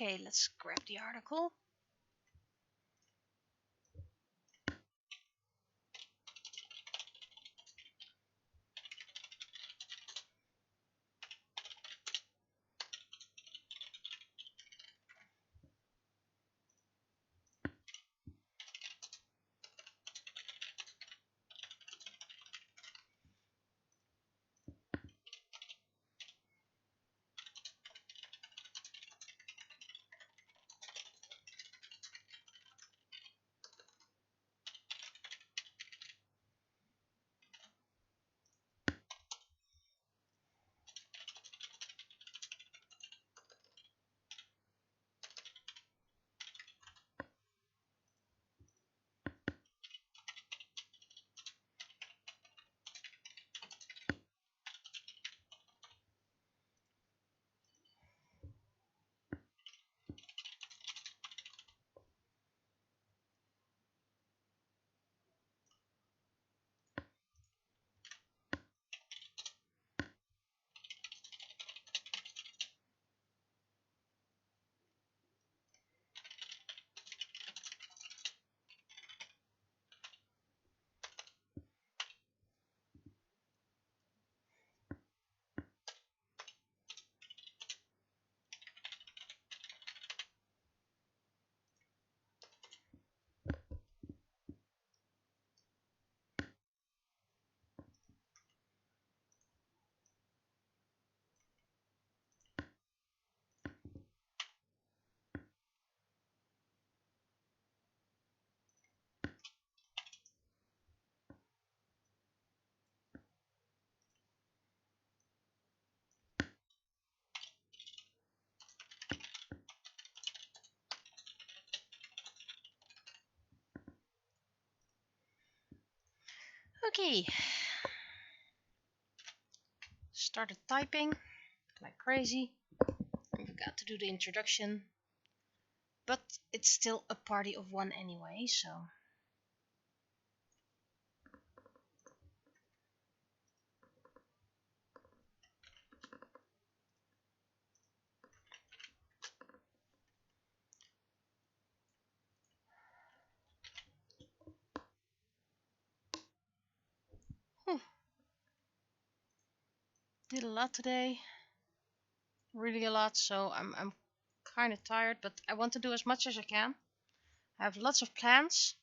Okay, let's grab the article. Okay, started typing like crazy. I forgot to do the introduction, but it's still a party of one anyway, so. Did a lot today, really a lot, so I'm kind of tired, but I want to do as much as I can. I have lots of plans.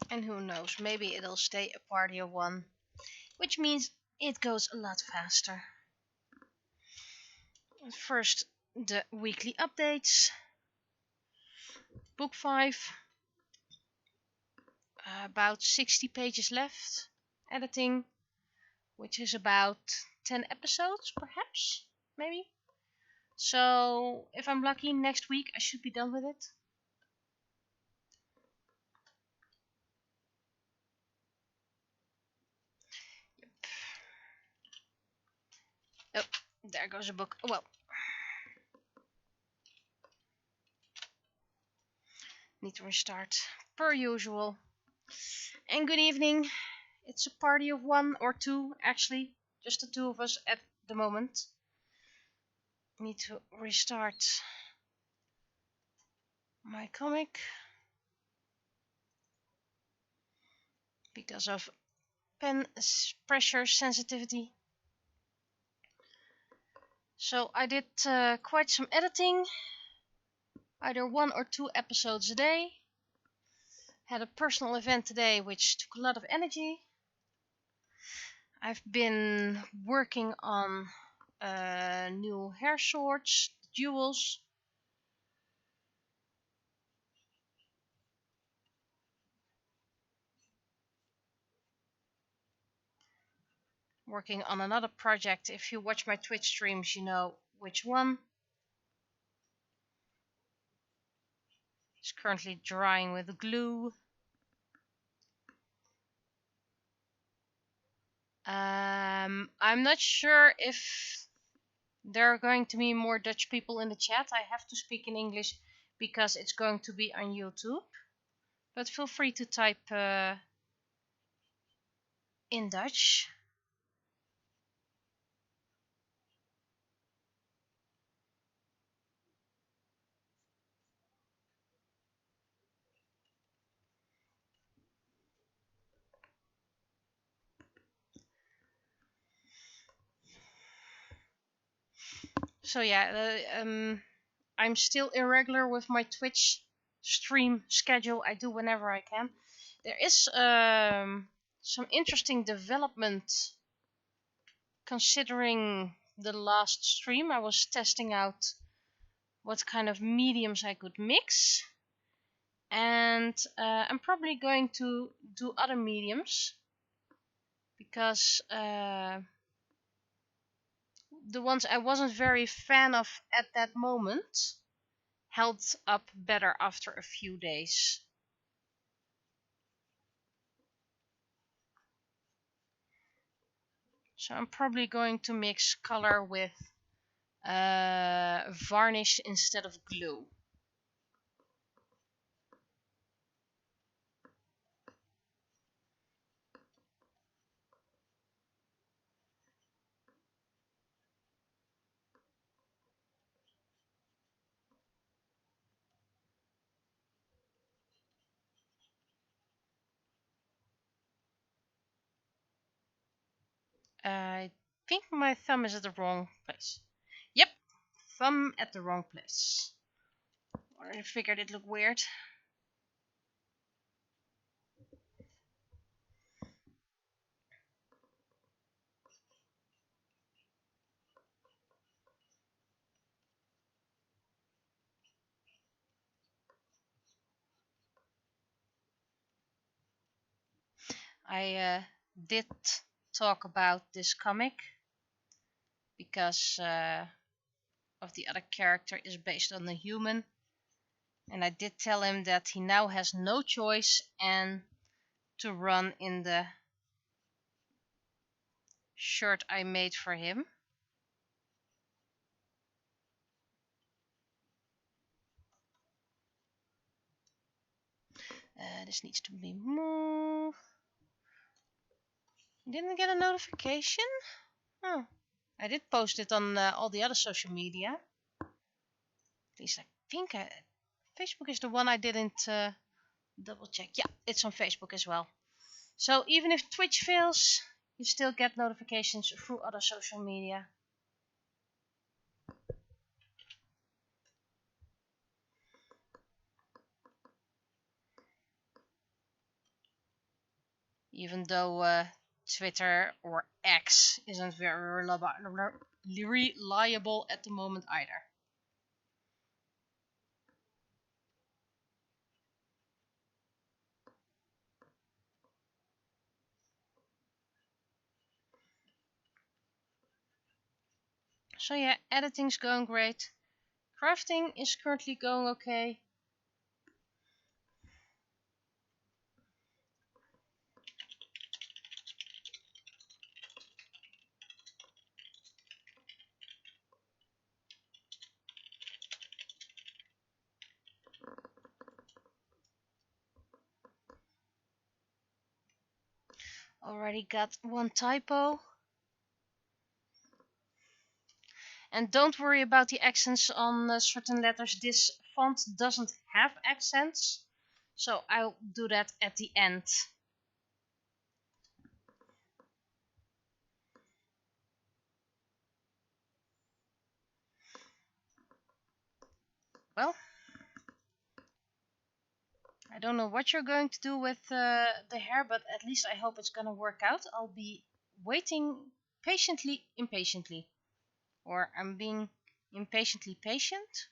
And who knows, maybe it'll stay a party of one, which means it goes a lot faster. First, the weekly updates. Book 5. About 60 pages left. Editing, which is about 10 episodes, perhaps? Maybe? So, if I'm lucky, next week I should be done with it. Yep. Oh, there goes a book. Oh, well. Need to restart, per usual. And good evening. It's a party of one or two, actually. Just the two of us at the moment. Need to restart my comic because of pen pressure sensitivity. So I did quite some editing, either 1 or 2 episodes a day. Had a personal event today which took a lot of energy. I've been working on new hair sorts, jewels. Working on another project. If you watch my Twitch streams, you know which one. It's currently drying with glue. I'm not sure if there are going to be more Dutch people in the chat. I have to speak in English because it's going to be on YouTube. But feel free to type in Dutch. So yeah, I'm still irregular with my Twitch stream schedule. I do whenever I can. There is some interesting development considering the last stream. I was testing out what kind of mediums I could mix, and I'm probably going to do other mediums because the ones I wasn't very fan of at that moment held up better after a few days. So I'm probably going to mix color with varnish instead of glue. I think my thumb is at the wrong place. Yep, thumb at the wrong place. I figured it looked weird. I did talk about this comic because of the other character is based on a human, and I did tell him that he now has no choice and to run in the shirt I made for him. This needs to be moved. Didn't get a notification? Oh, I did post it on all the other social media. At least I think Facebook is the one I didn't double check. Yeah, it's on Facebook as well. So even if Twitch fails, you still get notifications through other social media. Even though Twitter or X isn't very reliable at the moment either. So yeah, editing's going great. Crafting is currently going okay. Already got one typo. And don't worry about the accents on certain letters. This font doesn't have accents, so I'll do that at the end. Well, I don't know what you're going to do with the hair, but at least I hope it's gonna work out. I'll be waiting patiently, impatiently. Or I'm being impatiently patient.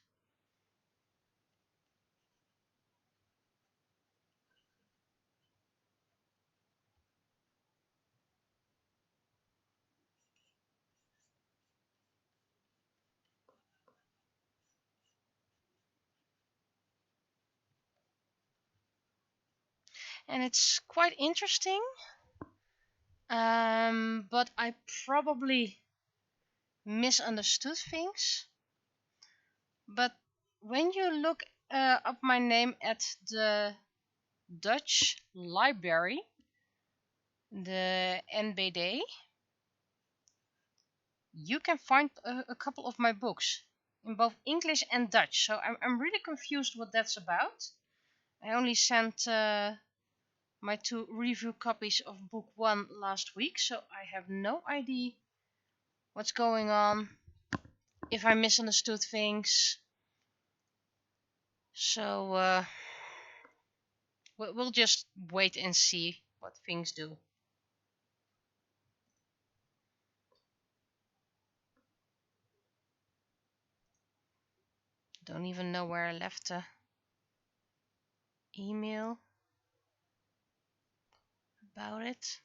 And it's quite interesting. But I probably misunderstood things. But when you look up my name at the Dutch library, the NBD, you can find a couple of my books in both English and Dutch. So I'm really confused what that's about. I only sent my 2 review copies of book 1 last week, so I have no idea what's going on, if I misunderstood things. So we'll just wait and see what things do. Don't even know where I left the email about it.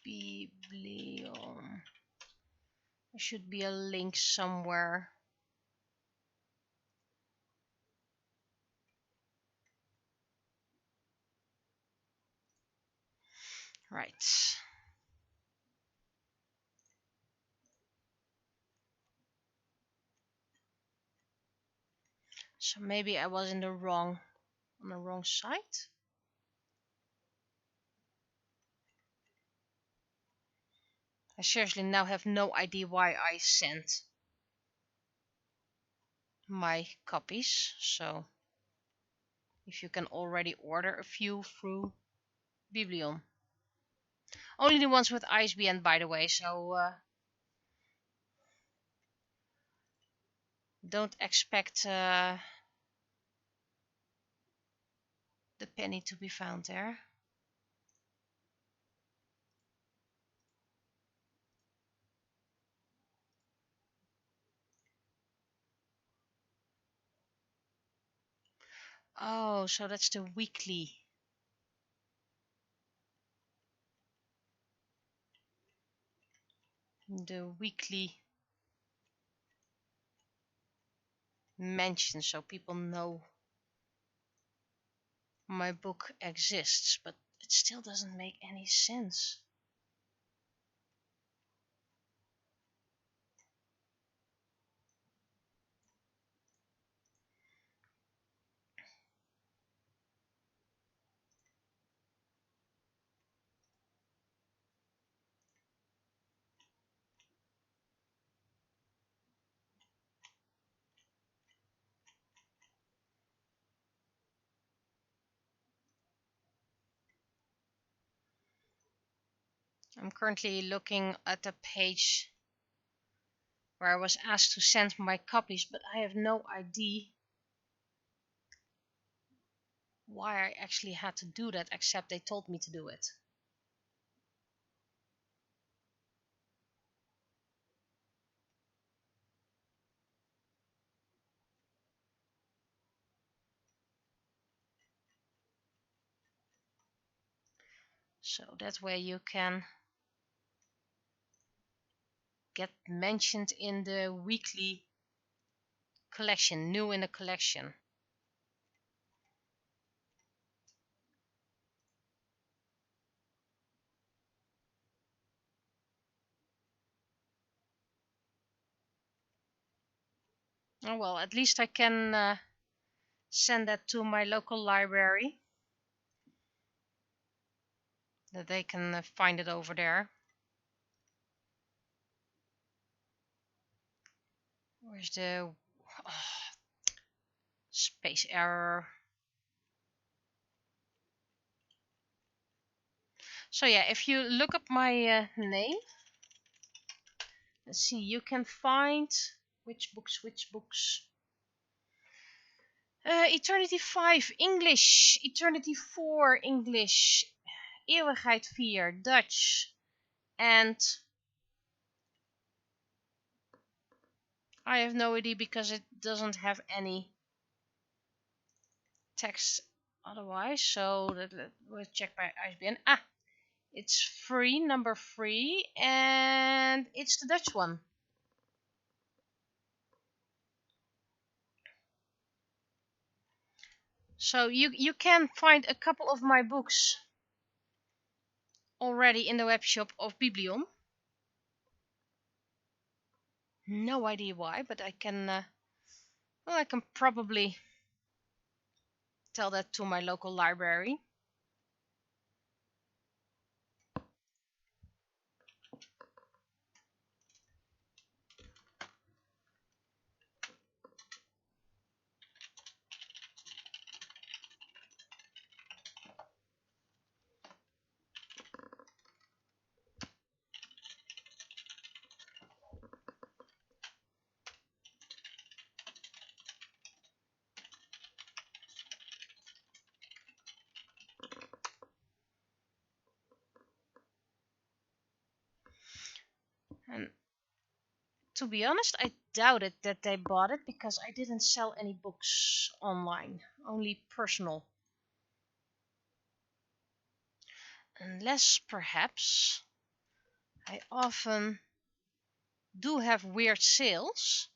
Biblion. There should be a link somewhere. Right. So maybe I was on the wrong site. I seriously now have no idea why I sent my copies. So if you can already order a few through Biblion. Only the ones with ISBN, by the way, so don't expect the penny to be found there. Oh, so that's the weekly. The weekly mention, so people know my book exists, but it still doesn't make any sense. I'm currently looking at the page where I was asked to send my copies, but I have no idea why I actually had to do that, except they told me to do it. So that way you can get mentioned in the weekly collection, new in the collection. Oh well, at least I can send that to my local library, that they can find it over there. Where's the space error? So yeah, if you look up my name, let's see, you can find which books. Eternity 5 English, Eternity 4 English, Eeuwigheid 4 Dutch, and I have no idea because it doesn't have any text otherwise. So we'll check by ISBN. It's free, number 3, and it's the Dutch one. So you can find a couple of my books already in the web shop of Biblion. No idea why, but I can I can probably tell that to my local library. And to be honest, I doubted that they bought it because I didn't sell any books online, only personal. Unless perhaps I often do have weird sales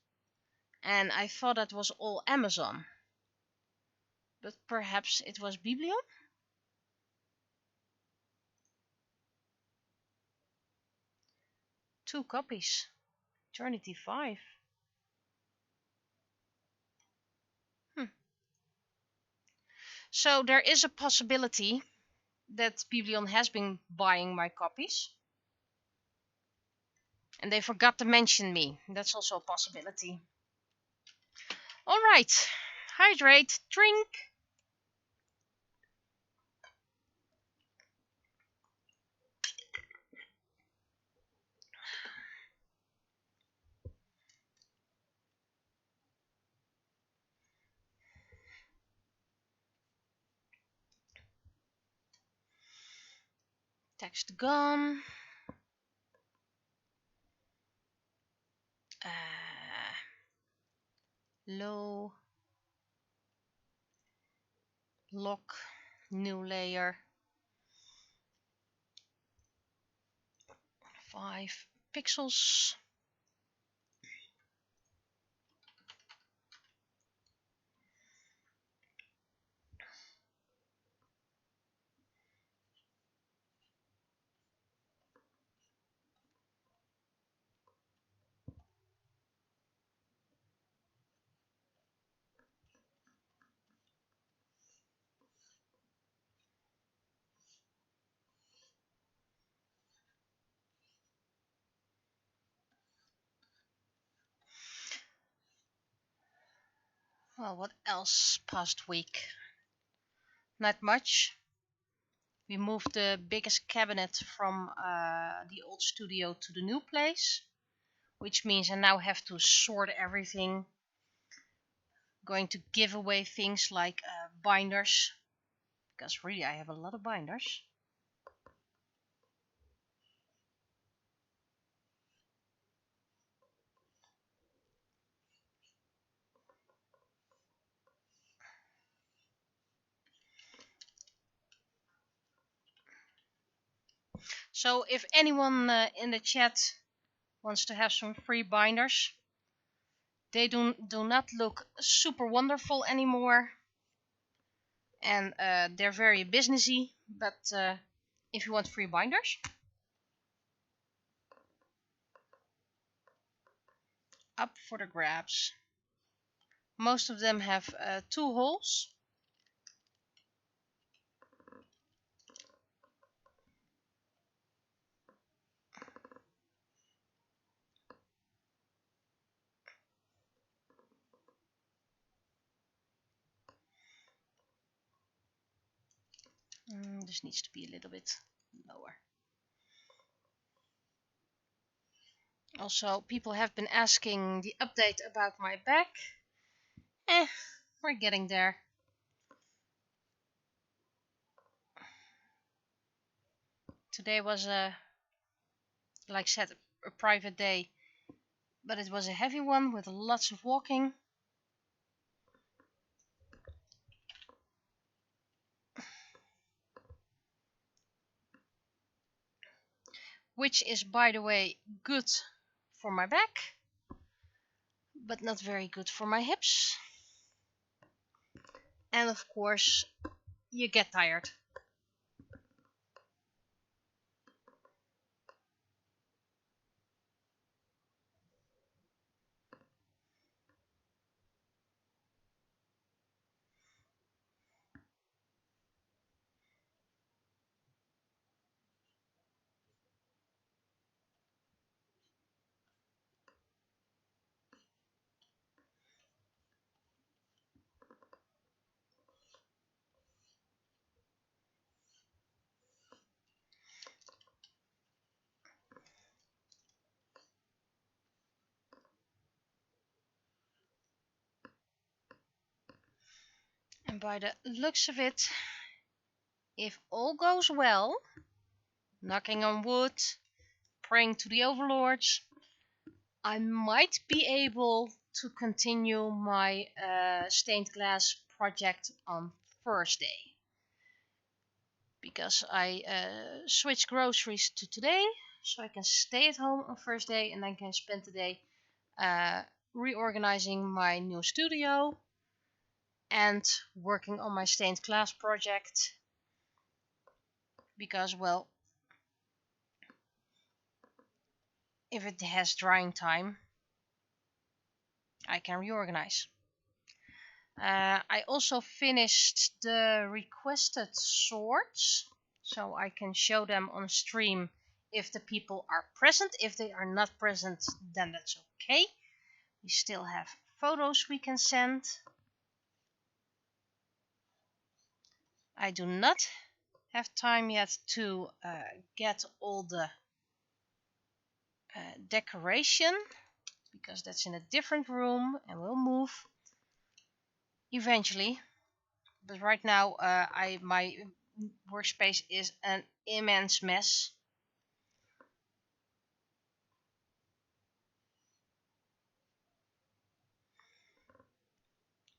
and I thought that was all Amazon. But perhaps it was Biblion? 2 copies. Eternity 5. So there is a possibility that Biblion has been buying my copies. And they forgot to mention me. That's also a possibility. Alright. Hydrate. Drink. Text gone. Low. Lock. New layer. 5 pixels. Well, what else past week? Not much. We moved the biggest cabinet from the old studio to the new place, which means I now have to sort everything. Going to give away things like binders, because really I have a lot of binders. So if anyone in the chat wants to have some free binders, they do not look super wonderful anymore, and they're very businessy, but if you want free binders, up for the grabs. Most of them have 2 holes. This needs to be a little bit lower. Also, people have been asking the update about my back. We're getting there. Today was like I said, a private day, but it was a heavy one with lots of walking. which is, by the way, good for my back, but not very good for my hips. And of course, you get tired. And by the looks of it, if all goes well, knocking on wood, praying to the overlords, I might be able to continue my stained glass project on Thursday. Because I switched groceries to today, so I can stay at home on Thursday and then can spend the day reorganizing my new studio and working on my stained glass project. Because, well, if it has drying time, I can reorganize. I also finished the requested swords, so I can show them on stream if the people are present. If they are not present, then that's okay. We still have photos we can send. I do not have time yet to get all the decoration, because that's in a different room and we'll move eventually. But right now my workspace is an immense mess.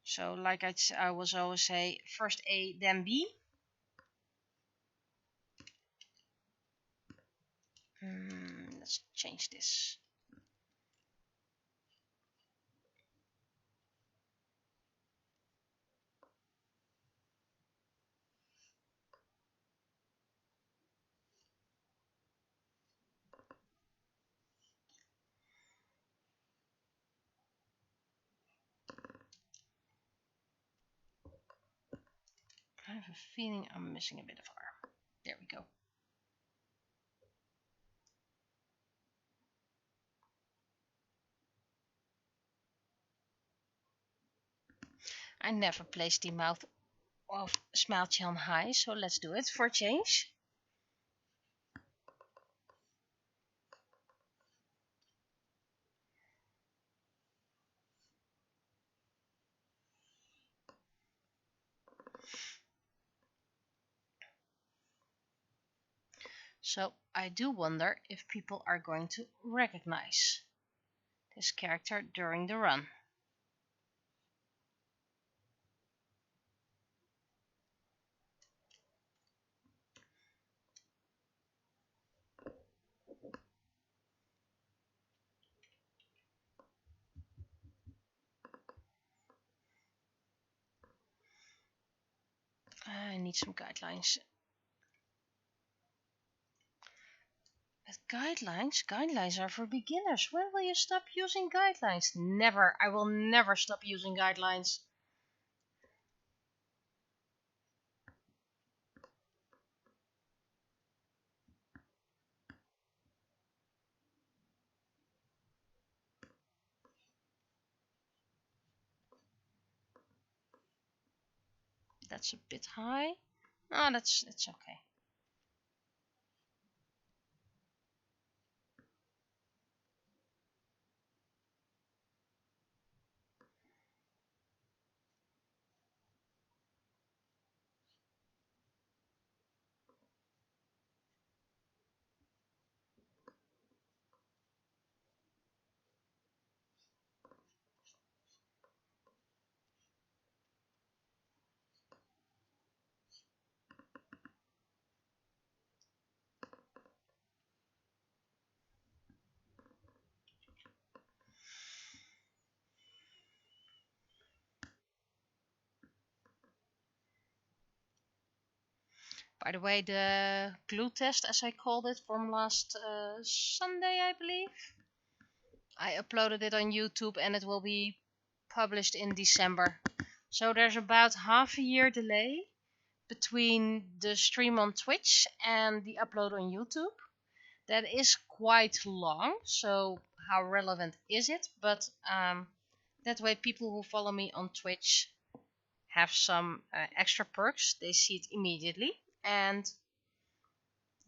So like I was always say, first A then B. Let's change this. I have a feeling I'm missing a bit of arm. There we go. I never placed the mouth of Smaaltje on high, so let's do it for a change. So I do wonder if people are going to recognize this character during the run. I need some guidelines. But guidelines are for beginners. When will you stop using guidelines? Never. I will never stop using guidelines. That's a bit high. Oh, that's okay. By the way, the glue test, as I called it, from last Sunday, I believe, I uploaded it on YouTube and it will be published in December. So there's about half a year delay between the stream on Twitch and the upload on YouTube. That is quite long, so how relevant is it? But that way people who follow me on Twitch have some extra perks. They see it immediately, and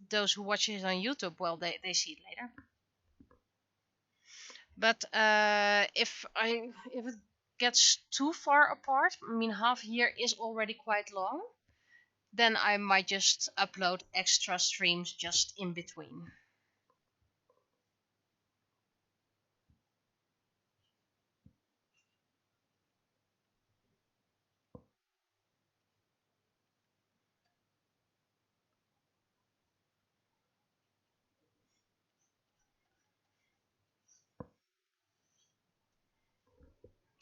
those who watch it on YouTube, well, they see it later. But if it gets too far apart, I mean half a year is already quite long, then I might just upload extra streams just in between.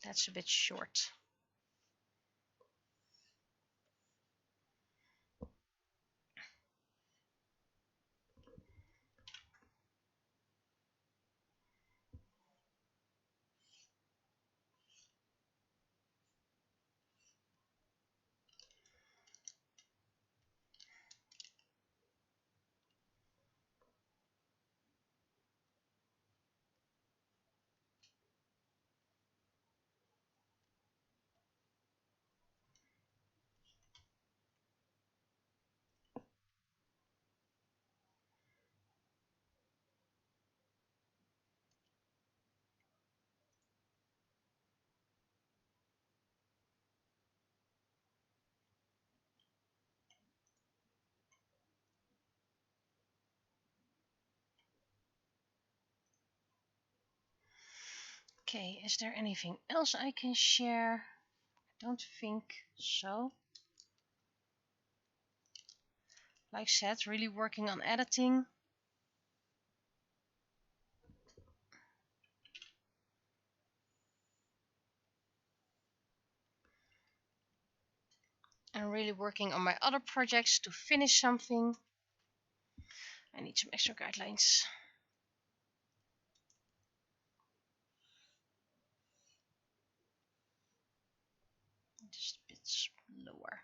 That's a bit short. Okay, is there anything else I can share? I don't think so. Like I said, really working on editing. And really working on my other projects to finish something. I need some extra guidelines. Just a bit slower.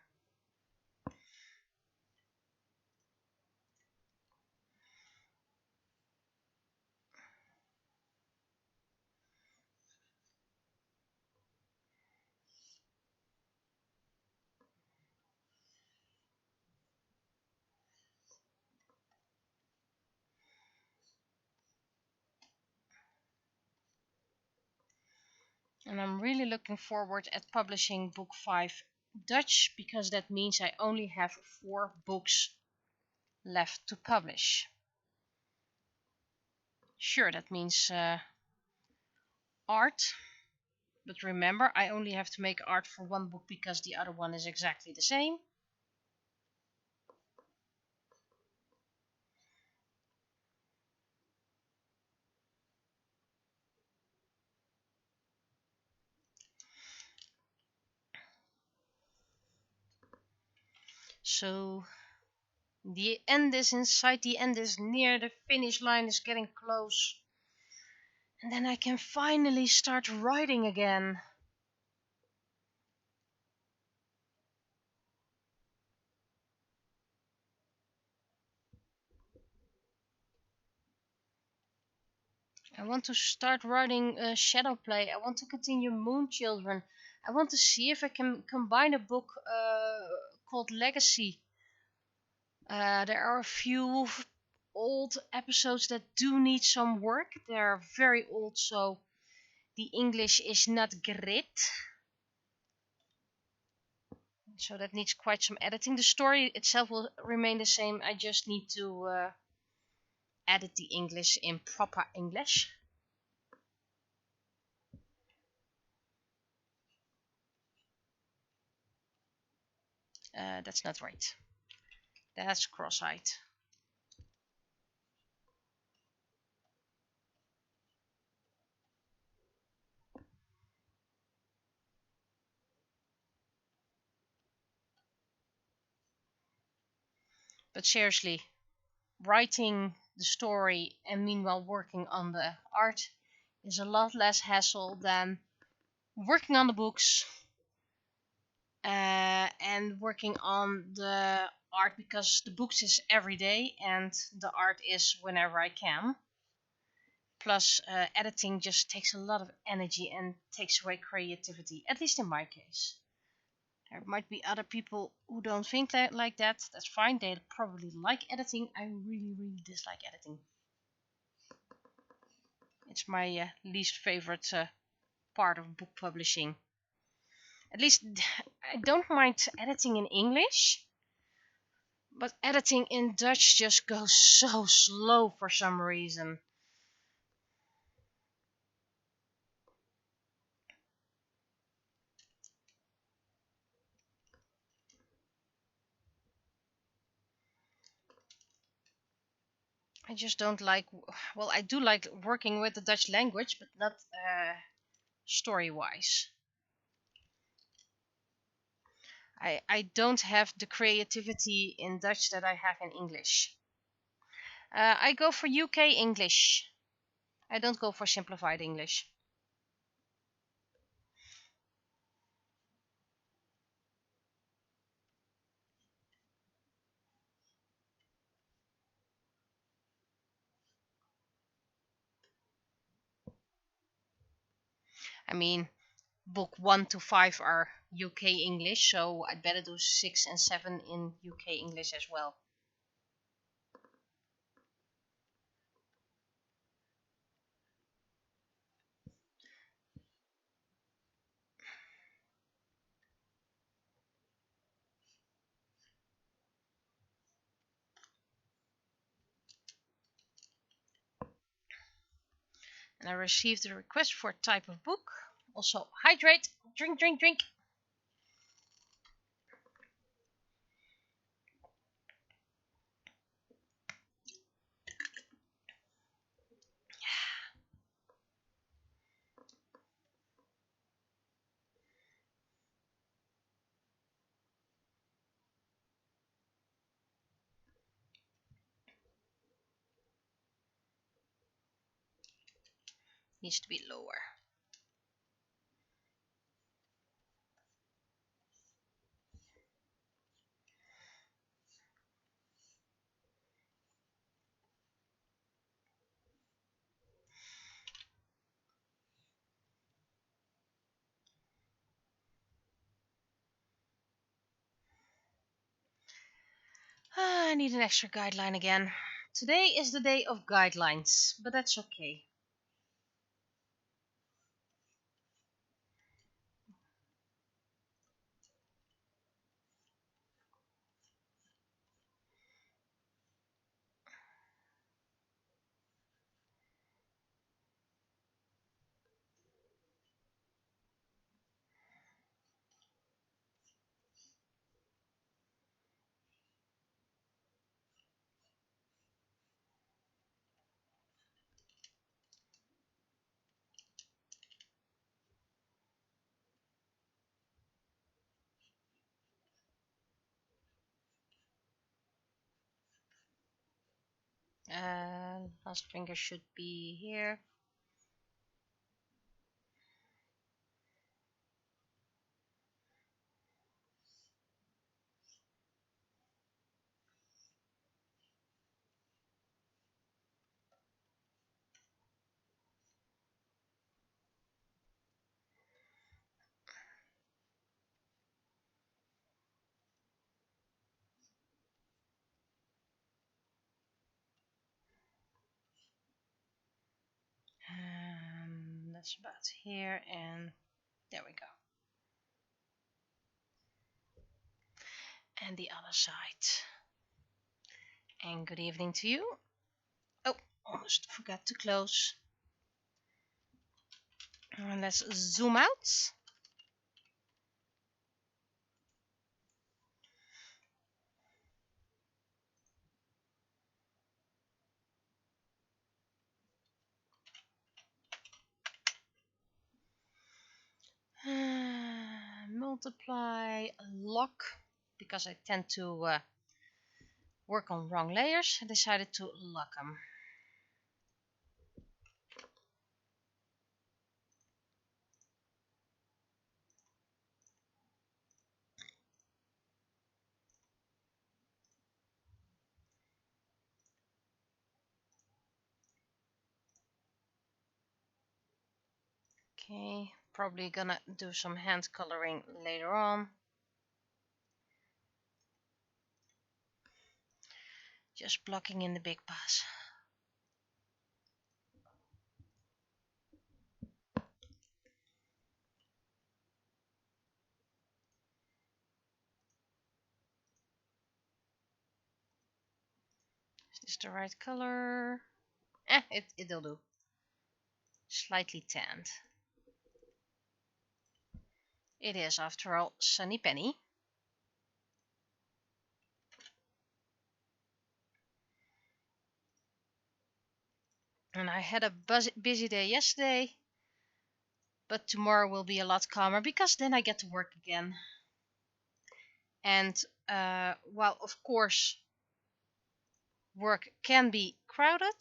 And I'm really looking forward at publishing book 5 Dutch, because that means I only have 4 books left to publish. Sure, that means art, but remember, I only have to make art for one book because the other one is exactly the same. So the end is in sight, the end is near, the finish line is getting close. And then I can finally start writing again. I want to start writing shadow play. I want to continue Moon Children. I want to see if I can combine a book called Legacy. There are a few old episodes that do need some work. They're very old, so the English is not great. So that needs quite some editing. The story itself will remain the same. I just need to edit the English in proper English. That's not right. That's cross-eyed. But seriously, writing the story and meanwhile working on the art is a lot less hassle than working on the books and working on the art, because the books is every day and the art is whenever I can. Plus, editing just takes a lot of energy and takes away creativity, at least in my case. There might be other people who don't think that like that. That's fine. They probably like editing. I really, really dislike editing. It's my least favorite part of book publishing. At least I don't mind editing in English, but editing in Dutch just goes so slow for some reason. I just don't like. Well, I do like working with the Dutch language, but not story-wise. I don't have the creativity in Dutch that I have in English. I go for UK English. I don't go for simplified English. I mean, book 1 to 5 are UK English, so I'd better do 6 and 7 in UK English as well. And I received a request for a type of book. Also, hydrate, drink, drink, drink. Needs to be lower. I need an extra guideline again. Today is the day of guidelines, but that's okay. Last finger should be here. That's about here, and there we go. And the other side. And good evening to you. Oh, almost forgot to close. And let's zoom out. Multiply lock, because I tend to work on wrong layers, I decided to lock them. Okay, probably gonna do some hand coloring later on. Just blocking in the big pass. Is this the right color? It'll do. Slightly tanned. It is, after all, Sunny Penny. And I had a busy day yesterday, but tomorrow will be a lot calmer because then I get to work again. And while of course work can be crowded,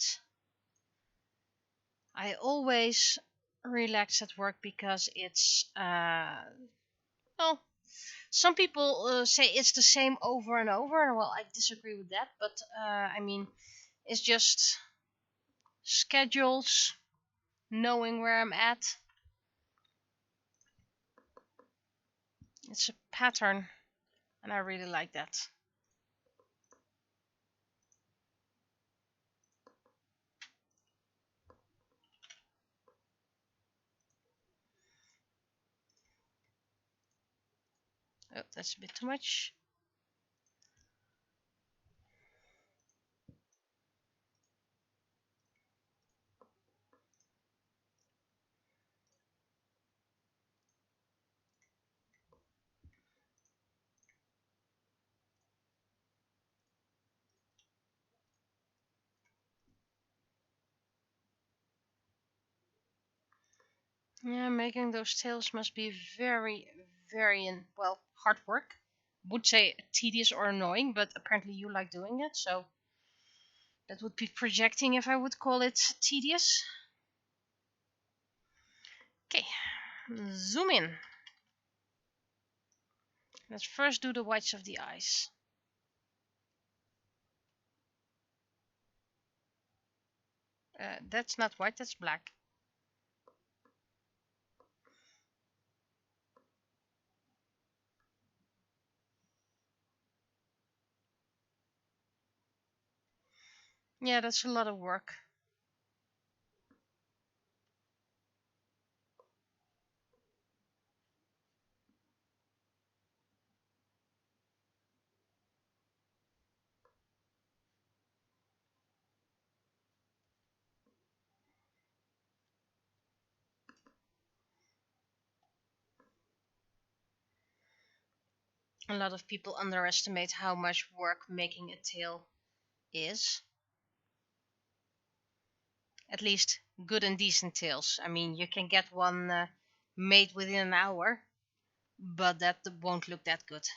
I always relax at work because it's well, some people say it's the same over and over. Well, I disagree with that, but I mean, it's just schedules, knowing where I'm at. It's a pattern, and I really like that. Oh, that's a bit too much. Yeah, making those tails must be very, very, well, hard work. Would say tedious or annoying, but apparently you like doing it, so that would be projecting if I would call it tedious. Okay, zoom in. Let's first do the whites of the eyes. That's not white, that's black. Yeah, that's a lot of work. A lot of people underestimate how much work making a tail is. At least good and decent tails. I mean, you can get one made within an hour, but that won't look that good.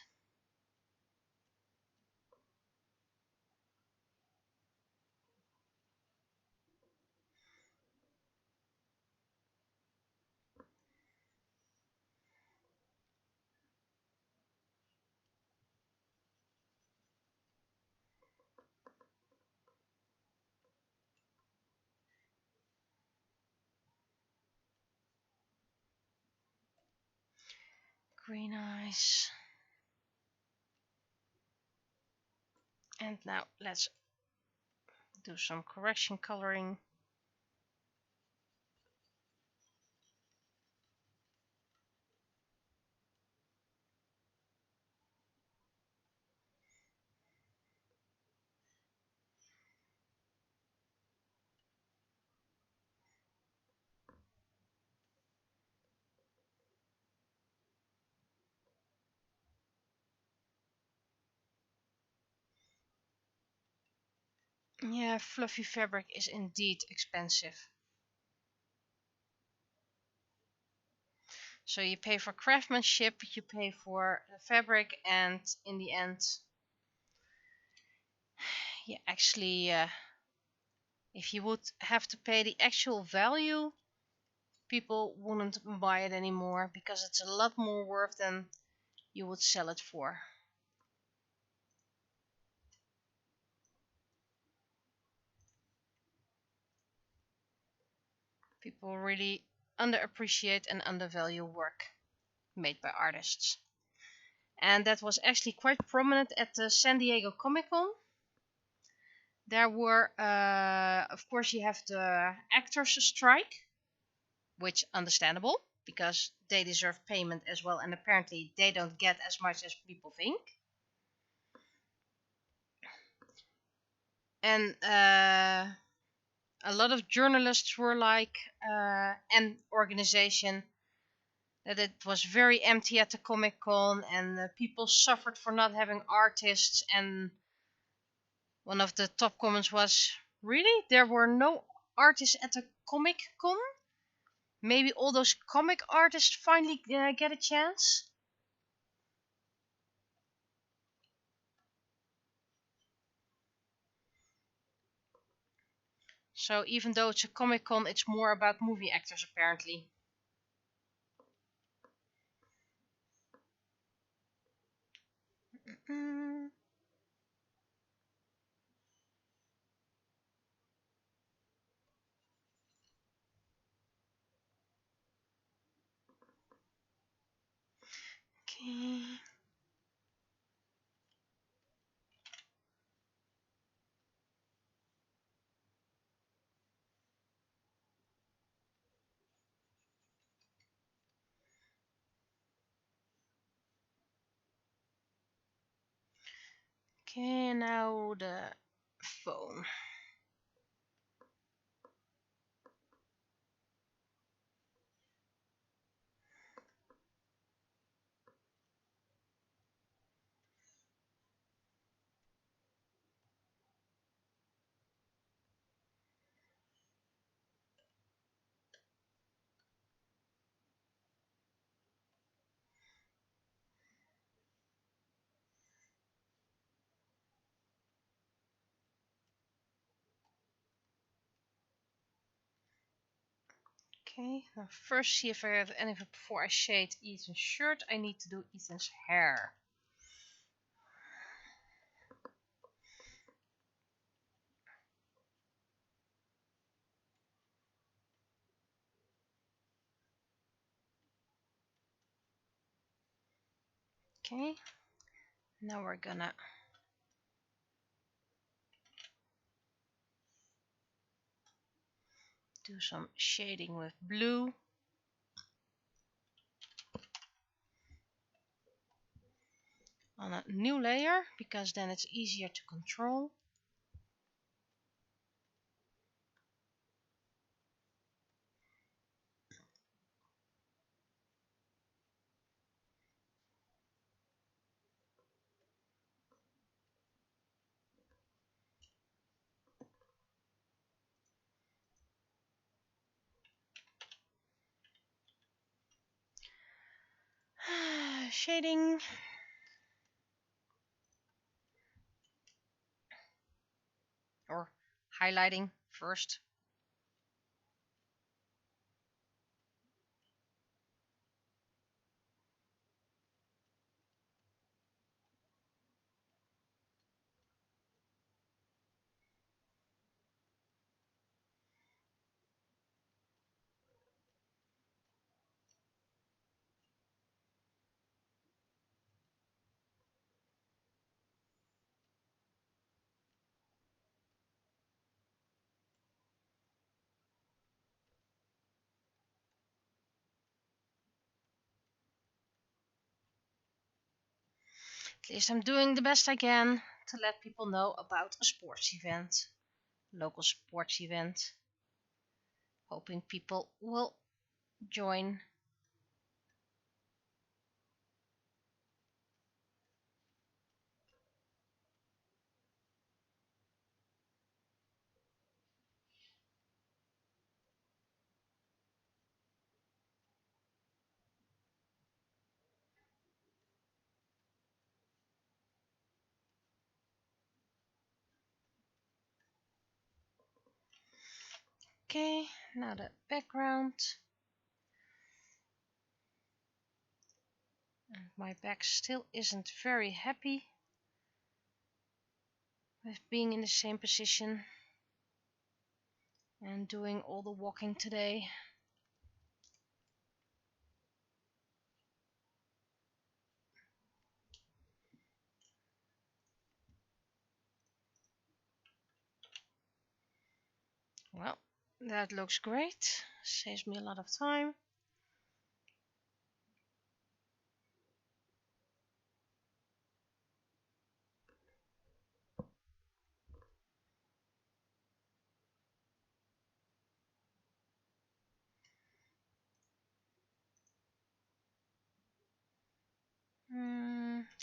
Green eyes. And now let's do some correction coloring. Yeah, fluffy fabric is indeed expensive. So you pay for craftsmanship, you pay for the fabric, and in the end, you actually, if you would have to pay the actual value, people wouldn't buy it anymore because it's a lot more worth than you would sell it for. People really underappreciate and undervalue work made by artists. And that was actually quite prominent at the San Diego Comic Con. There were, of course, you have the actors strike, which understandable because they deserve payment as well, and apparently they don't get as much as people think. And a lot of journalists were like, an organization, that it was very empty at the Comic Con and people suffered for not having artists. And one of the top comments was, really? There were no artists at the Comic Con? Maybe all those comic artists finally get a chance? So even though it's a Comic Con, it's more about movie actors apparently. Mm. Okay. Okay, now the phone. Okay, now first see if I have any before I shade Ethan's shirt. I need to do Ethan's hair. Okay, now we're gonna do some shading with blue. On a new layer, because then it's easier to control. Shading. Or highlighting first. At least I'm doing the best I can to let people know about a sports event. Local sports event. Hoping people will join. Now the background. And my back still isn't very happy with being in the same position and doing all the walking today. Well, that looks great. Saves me a lot of time.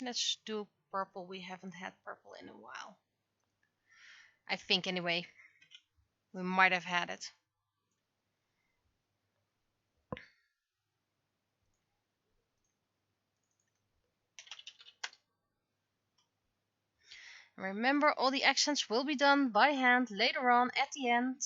Let's do purple. We haven't had purple in a while. I think anyway. We might have had it. Remember, all the accents will be done by hand later on at the end.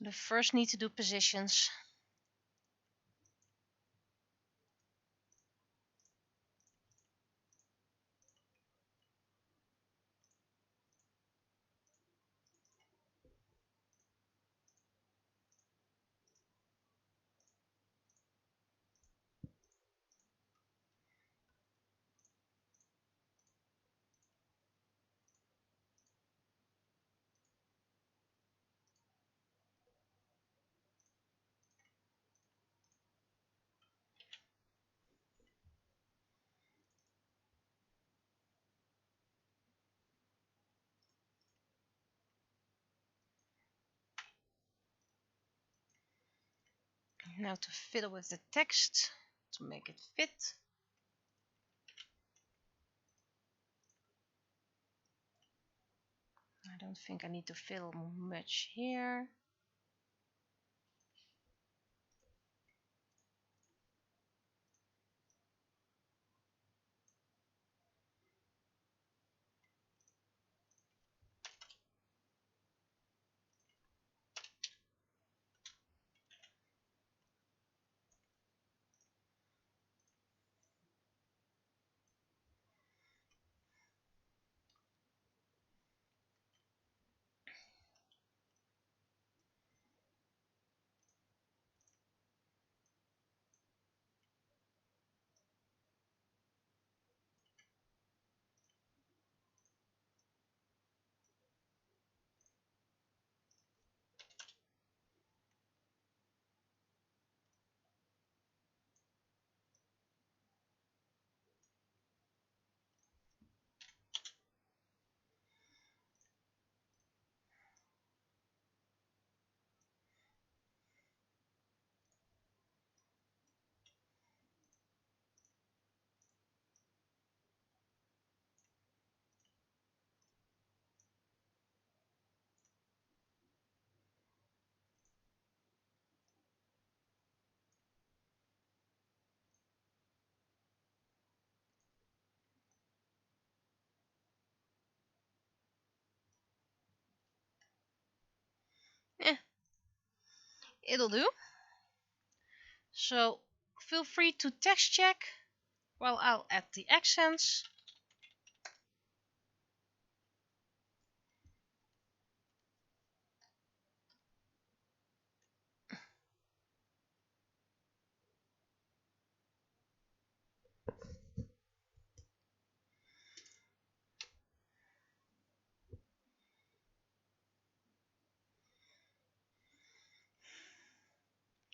The first need to do positions. Now to fiddle with the text to make it fit. I don't think I need to fiddle much here. Eh, it'll do. So feel free to text check while I'll add the accents.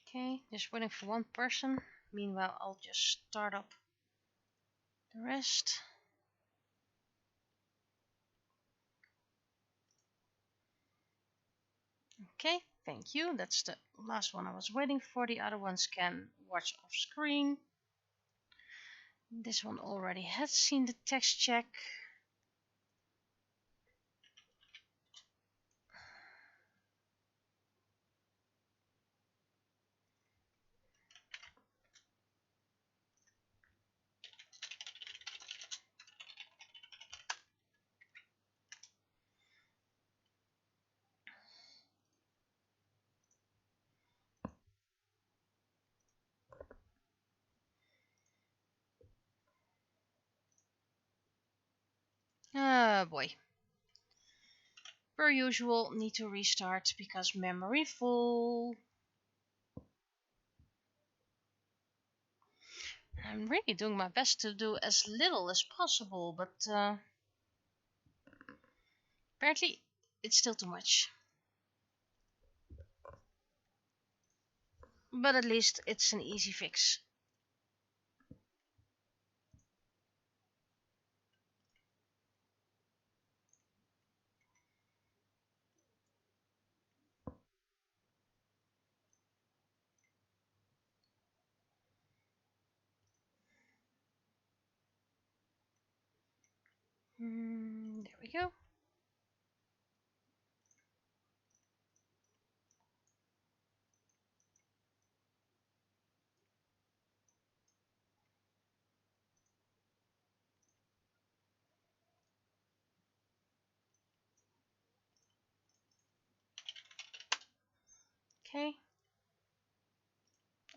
Okay, just waiting for one person. Meanwhile, I'll just start up the rest. Okay, thank you. That's the last one I was waiting for. The other ones can watch off screen. This one already has seen the text check. Boy. Per usual, need to restart because memory full. I'm really doing my best to do as little as possible, but apparently it's still too much. But at least it's an easy fix. There we go. Okay.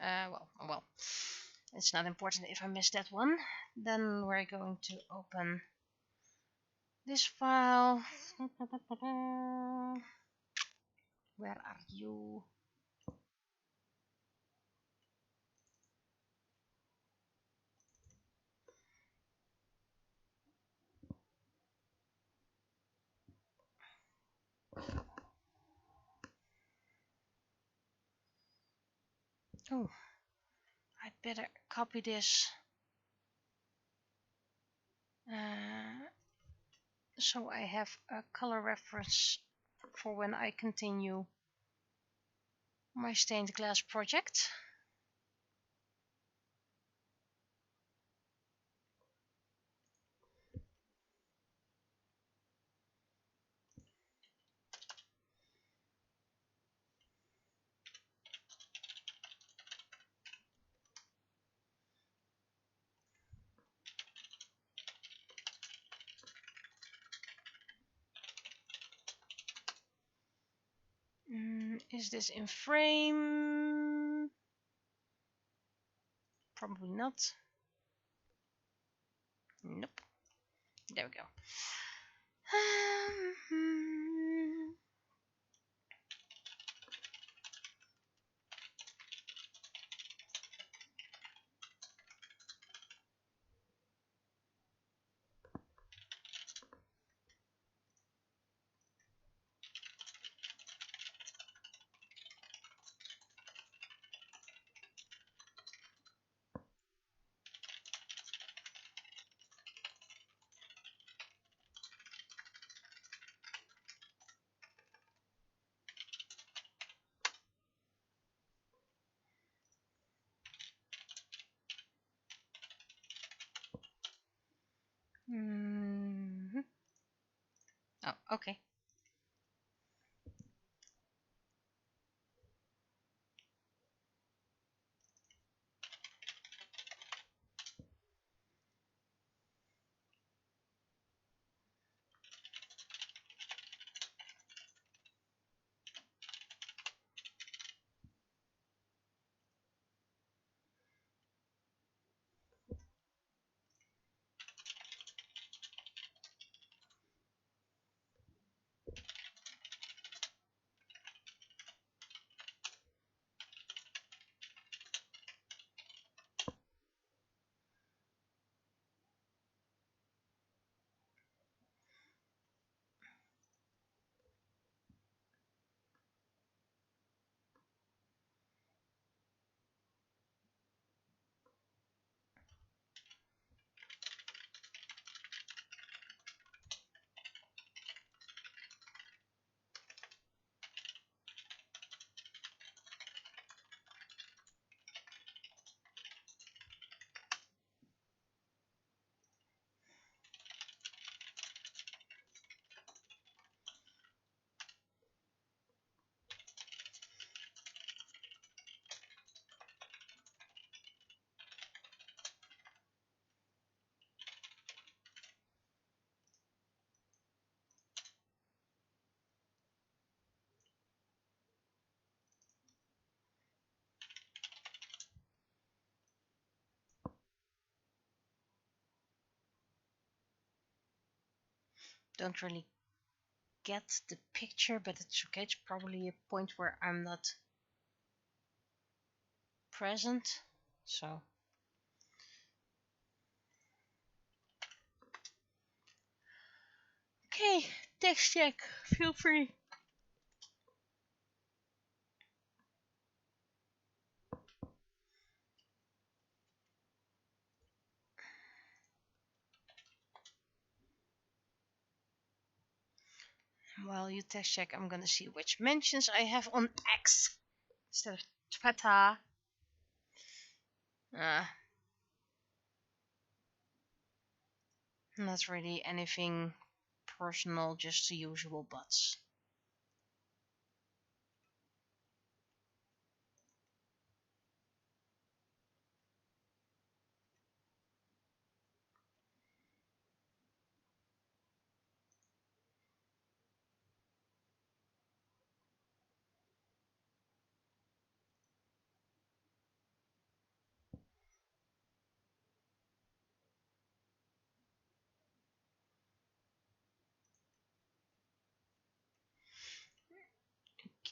Well, it's not important if I miss that one. Then we're going to open this file. Where are you? Oh, I'd better copy this so I have a color reference for when I continue my stained glass project. Is this in frame? Probably not. Nope. There we go. Oh, okay. Don't really get the picture, but it's okay. It's probably a point where I'm not present. So okay, text check. Feel free. While you text check, I'm gonna see which mentions I have on X instead of Twitter. Not really anything personal, just the usual bots.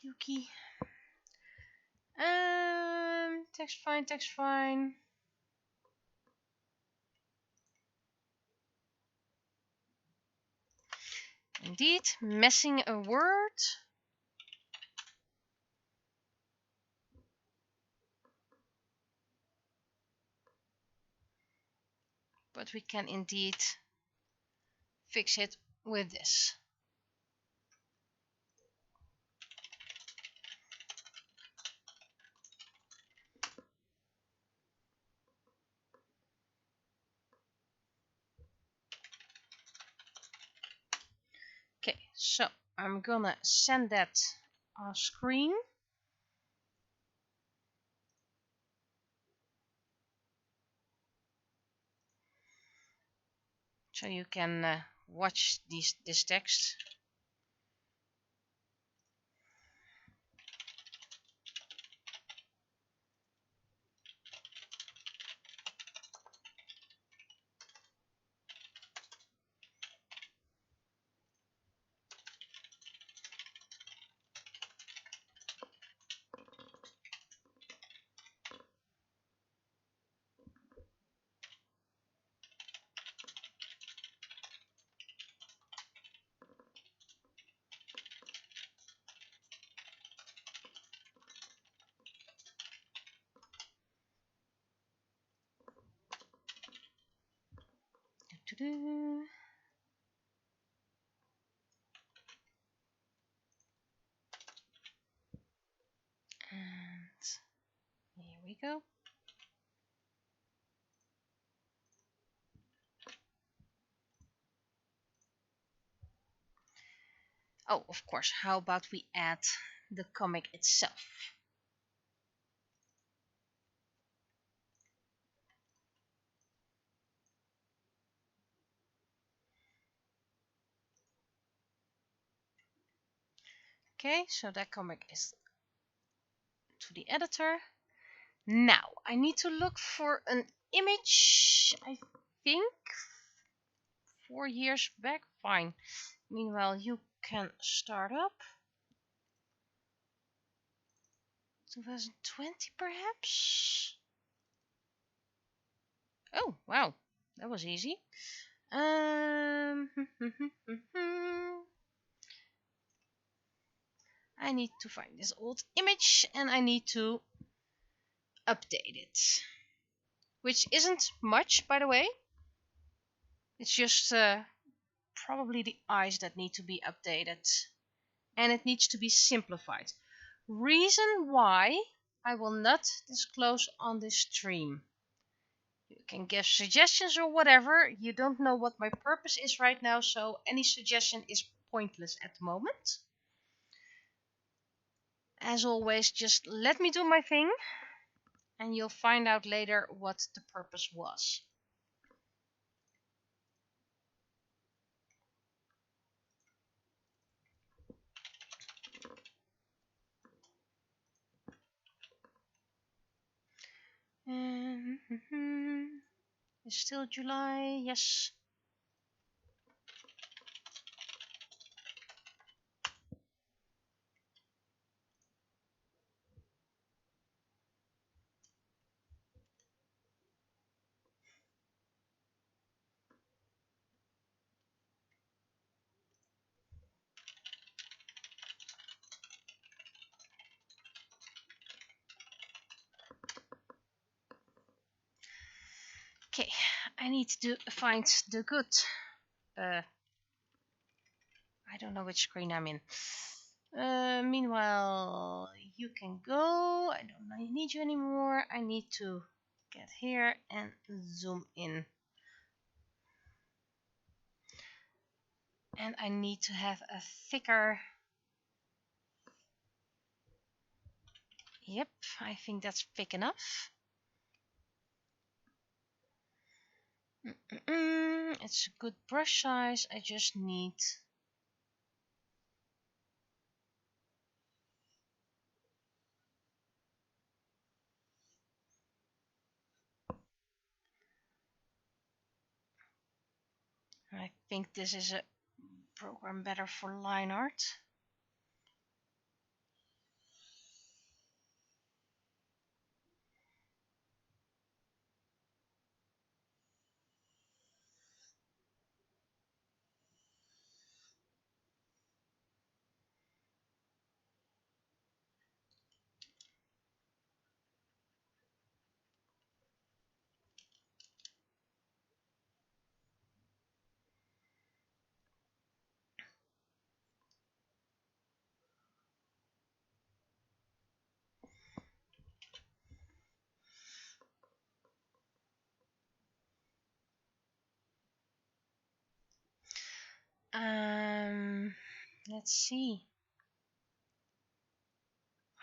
Yuki. Text fine, text fine. Indeed, missing a word. But we can indeed fix it with this. Okay, so I'm gonna send that off screen. So you can watch this text. And here we go. Oh, of course, how about we add the comic itself? Okay, so that comic is to the editor. Now, I need to look for an image, I think 4 years back. Fine. Meanwhile, you can start up. 2020 perhaps? Oh, wow. That was easy. I need to find this old image and I need to update it. Which isn't much, by the way. It's just probably the eyes that need to be updated. And it needs to be simplified. Reason why I will not disclose on this stream. You can give suggestions or whatever. You don't know what my purpose is right now, so any suggestion is pointless at the moment. As always, just let me do my thing and you'll find out later what the purpose was. It's still July, yes. Okay, I need to find the good. I don't know which screen I'm in. Meanwhile, you can go. I don't need you anymore. I need to get here and zoom in. And I need to have a thicker... Yep, I think that's thick enough. It's a good brush size. I just need... I think this is a program better for line art. Let's see.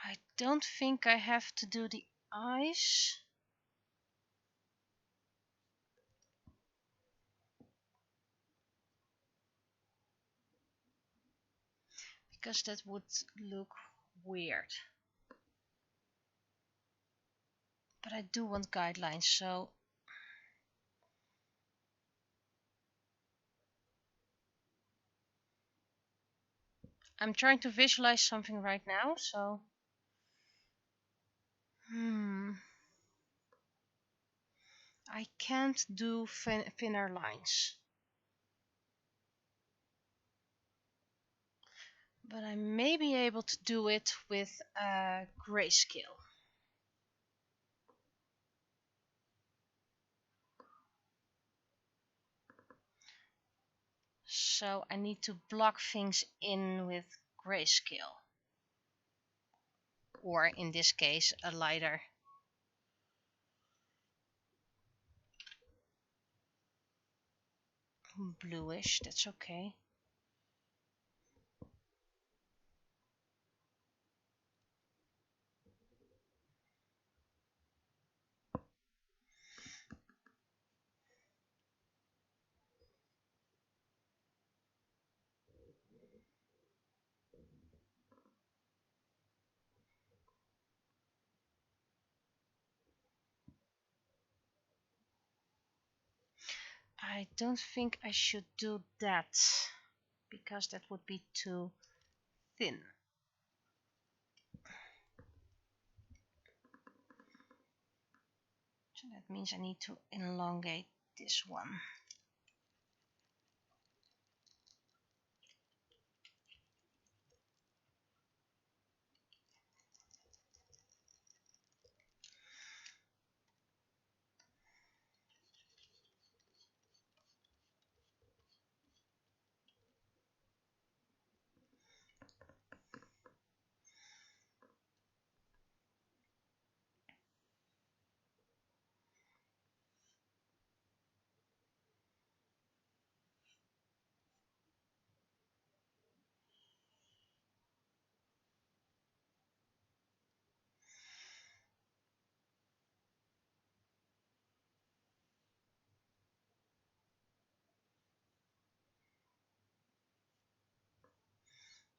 I don't think I have to do the eyes. Because that would look weird. But I do want guidelines, so... I'm trying to visualize something right now, so... I can't do thinner lines. But I may be able to do it with grayscale. So I need to block things in with grayscale. Or in this case, a lighter bluish, that's okay. I don't think I should do that, because that would be too thin. So that means I need to elongate this one.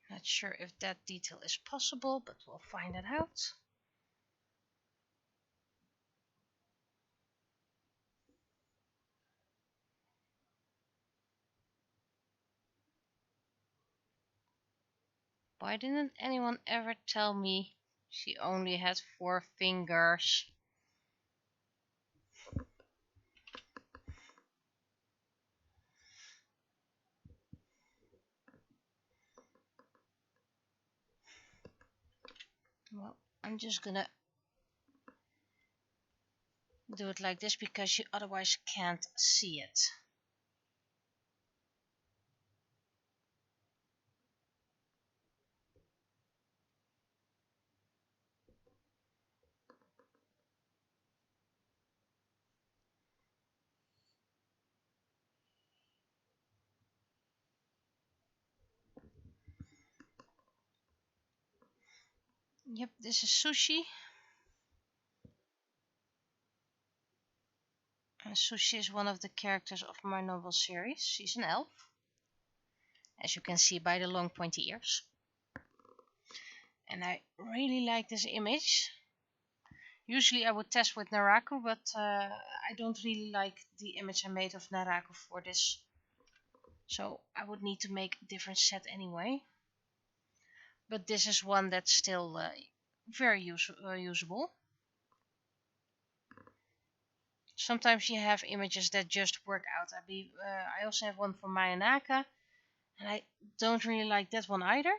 Not sure if that detail is possible, but we'll find it out. Why didn't anyone ever tell me she only had 4 fingers? Well, I'm just gonna do it like this because you otherwise can't see it. Yep, this is Sushi. And Sushi is one of the characters of my novel series. She's an elf, as you can see by the long pointy ears. And I really like this image. Usually I would test with Naraku, but I don't really like the image I made of Naraku for this. So I would need to make a different set anyway. But this is one that's still very usable. Sometimes you have images that just work out. I also have one for Mayanaka, and I don't really like that one either.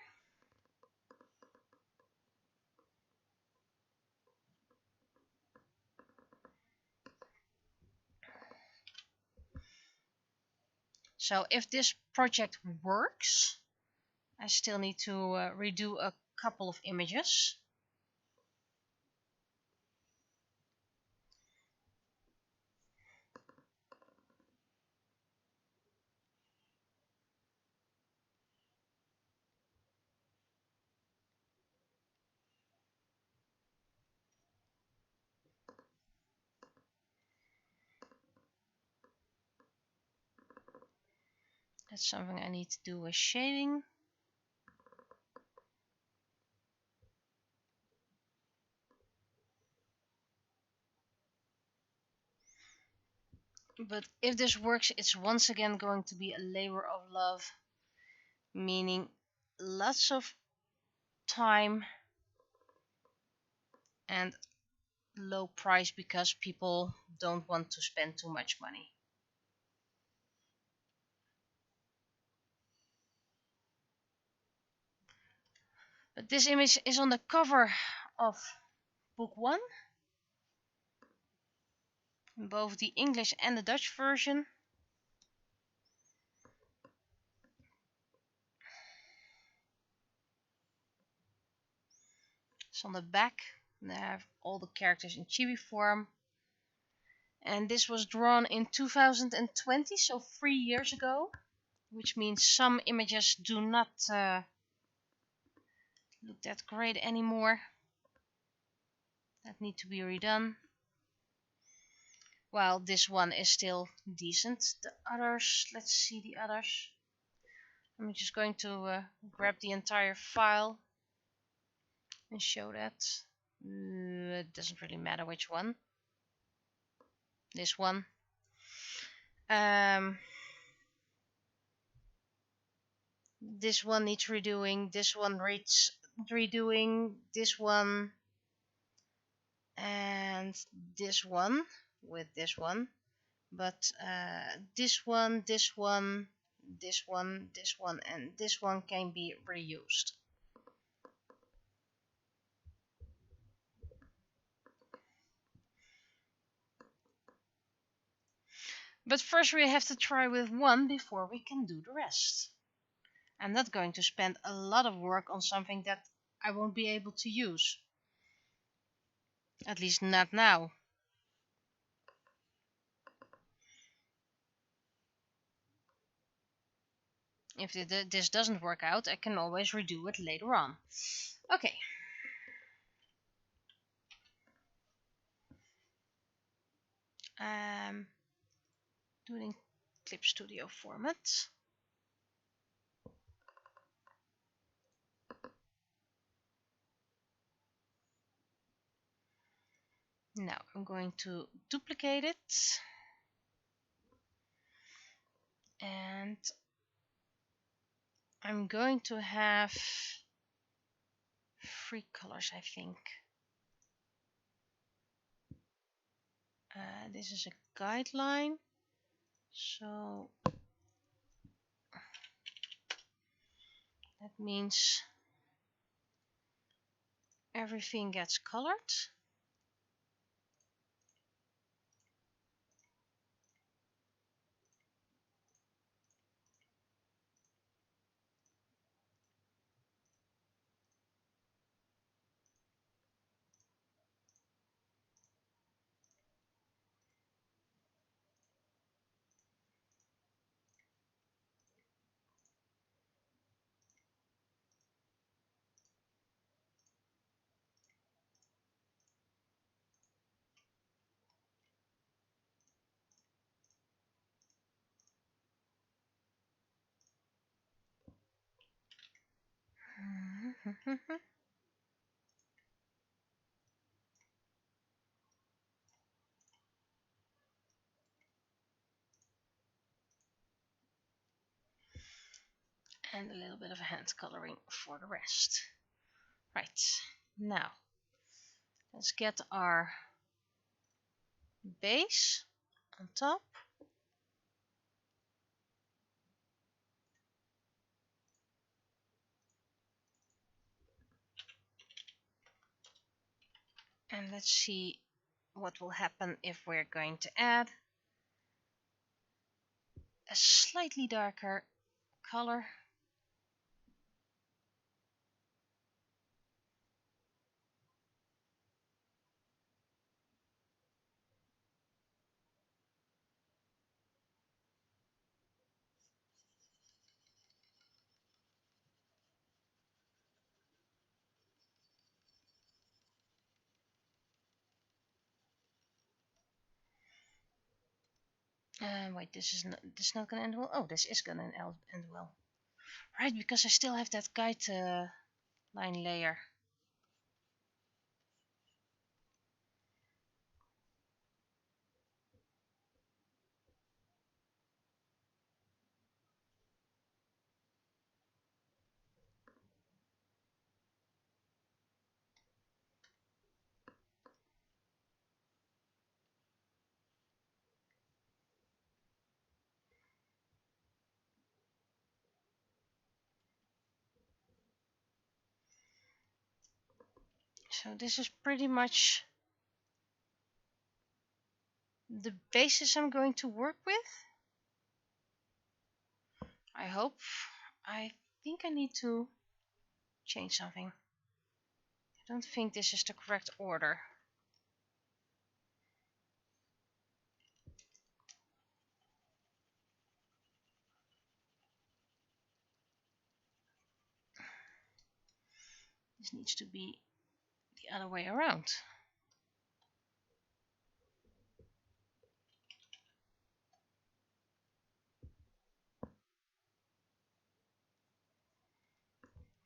So if this project works, I still need to redo a couple of images. That's something I need to do with shading. But if this works, it's once again going to be a labor of love, meaning lots of time and low price because people don't want to spend too much money. But this image is on the cover of book 1, in both the English and the Dutch version. It's on the back, and I have all the characters in chibi form. And this was drawn in 2020, so 3 years ago, which means some images do not look that great anymore. That need to be redone. While this one is still decent. The others, let's see the others. I'm just going to grab the entire file and show that. It doesn't really matter which one. This one. This one needs redoing. This one needs redoing. This one. And this one with this one. But this one, this one, this one, this one, and this one can be reused. But first we have to try with one before we can do the rest. I'm not going to spend a lot of work on something that I won't be able to use. At least not now. If this doesn't work out, I can always redo it later on. Okay. Doing Clip Studio format. Now I'm going to duplicate it. And I'm going to have 3 colors, I think. This is a guideline, so that means everything gets colored. And a little bit of hand coloring for the rest. Right, now let's get our base on top. And let's see what will happen if we're going to add a slightly darker color. Wait, this is not gonna end well. Oh, this is gonna end well. Right, because I still have that guide line layer. So this is pretty much the basis I'm going to work with. I hope. I think I need to change something. I don't think this is the correct order. This needs to be the other way around.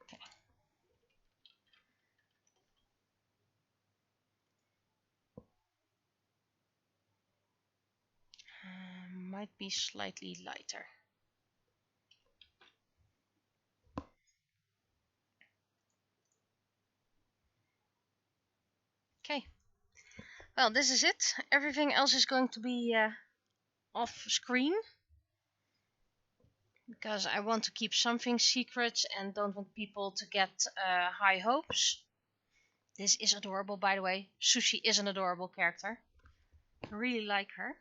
Okay. Might be slightly lighter. Okay. Well, this is it. Everything else is going to be off screen. Because I want to keep something secret and don't want people to get high hopes. This is adorable, by the way. Sushi is an adorable character. I really like her.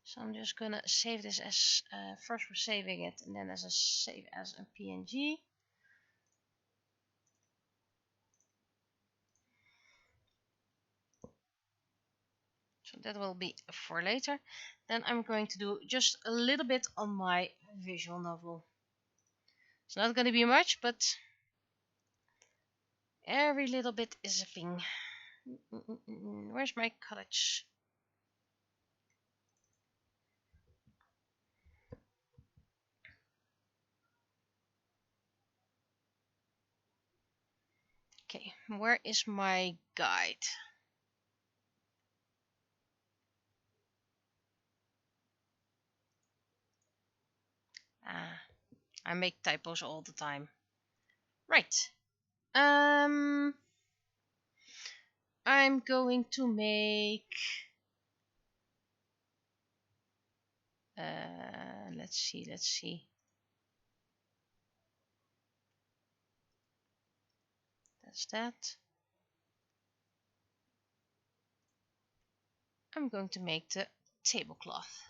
So I'm just gonna save this as first we're saving it, and then as a save as a PNG. So that will be for later. Then I'm going to do just a little bit on my visual novel. It's not going to be much, but every little bit is a thing. Where's my cottage? Okay, where is my guide? I make typos all the time. Right. I'm going to make let's see. That's that. I'm going to make the tablecloth.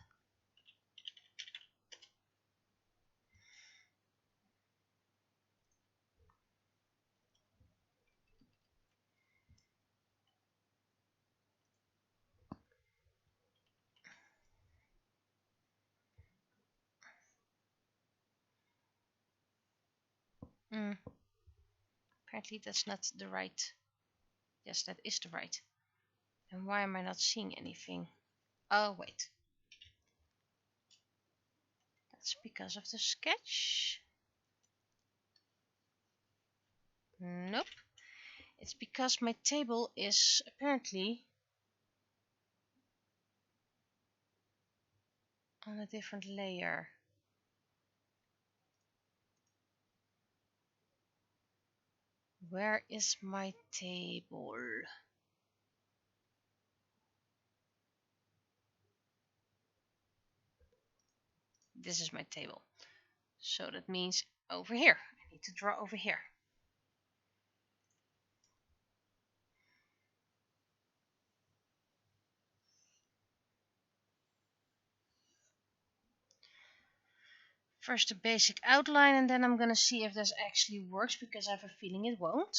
Apparently that's not the right. Yes, that is the right. And why am I not seeing anything? Oh, wait. That's because of the sketch. Nope. It's because my table is apparently on a different layer. Where is my table? This is my table. So that means over here. I need to draw over here. First a basic outline, and then I'm gonna see if this actually works, because I have a feeling it won't.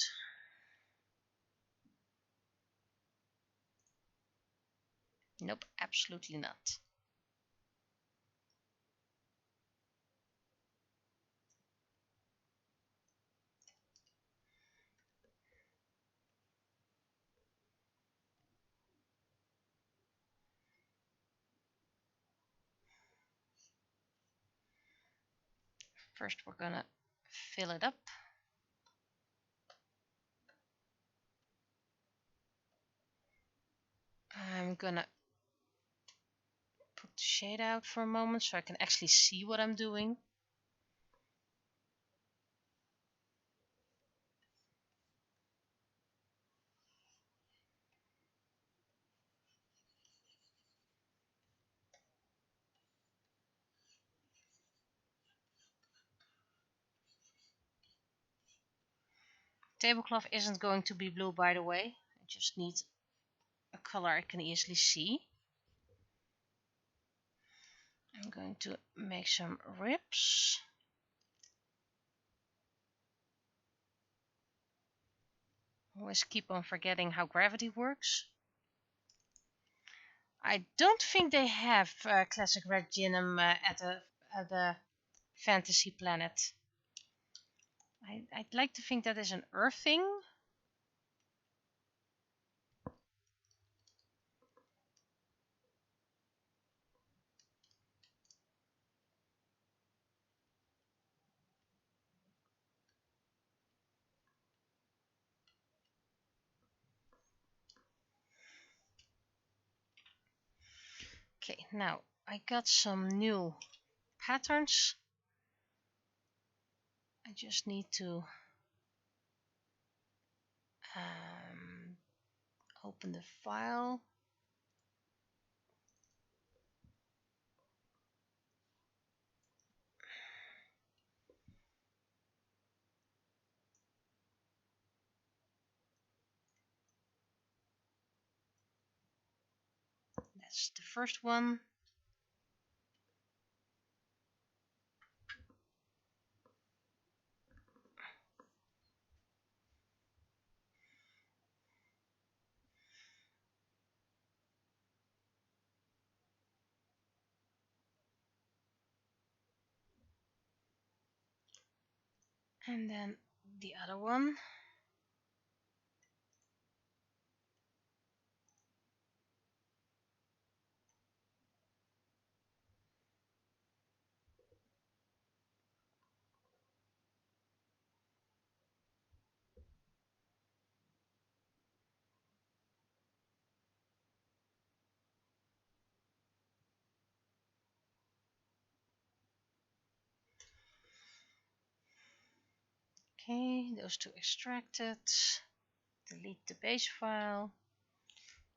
Nope, absolutely not. First we're gonna fill it up. I'm gonna put the shade out for a moment so I can actually see what I'm doing. Tablecloth isn't going to be blue, by the way. I just need a color I can easily see. I'm going to make some ribs. Always keep on forgetting how gravity works. I don't think they have classic red ginum at the fantasy planet. I'd like to think that is an Earth thing. Okay, now I got some new patterns. I just need to open the file. That's the first one. And then the other one. Okay, those two extracted. Delete the base file.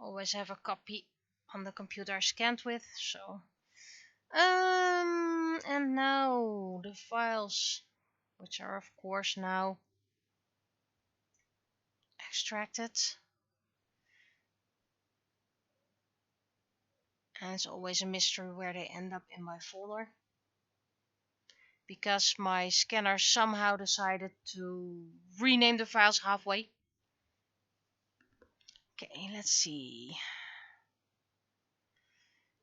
Always have a copy on the computer I scanned with, so. And now the files, which are of course now extracted. And it's always a mystery where they end up in my folder, because my scanner somehow decided to rename the files halfway. Okay, let's see.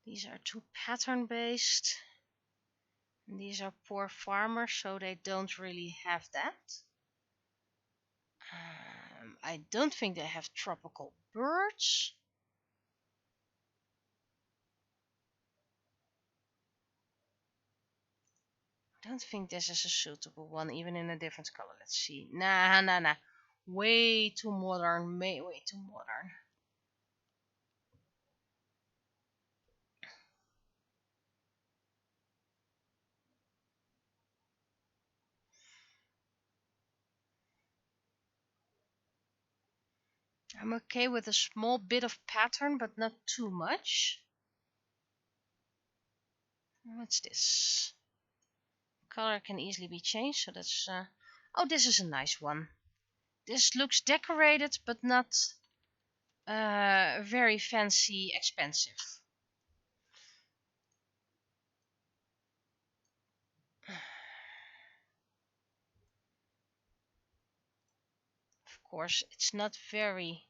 These are two pattern based. And these are poor farmers, so they don't really have that. I don't think they have tropical birds. I don't think this is a suitable one, even in a different color. Let's see. Nah. way too modern, way too modern. I'm okay with a small bit of pattern, but not too much. What's this? Color can easily be changed, so that's... Oh, this is a nice one. This looks decorated, but not very fancy, expensive. Of course, it's not very...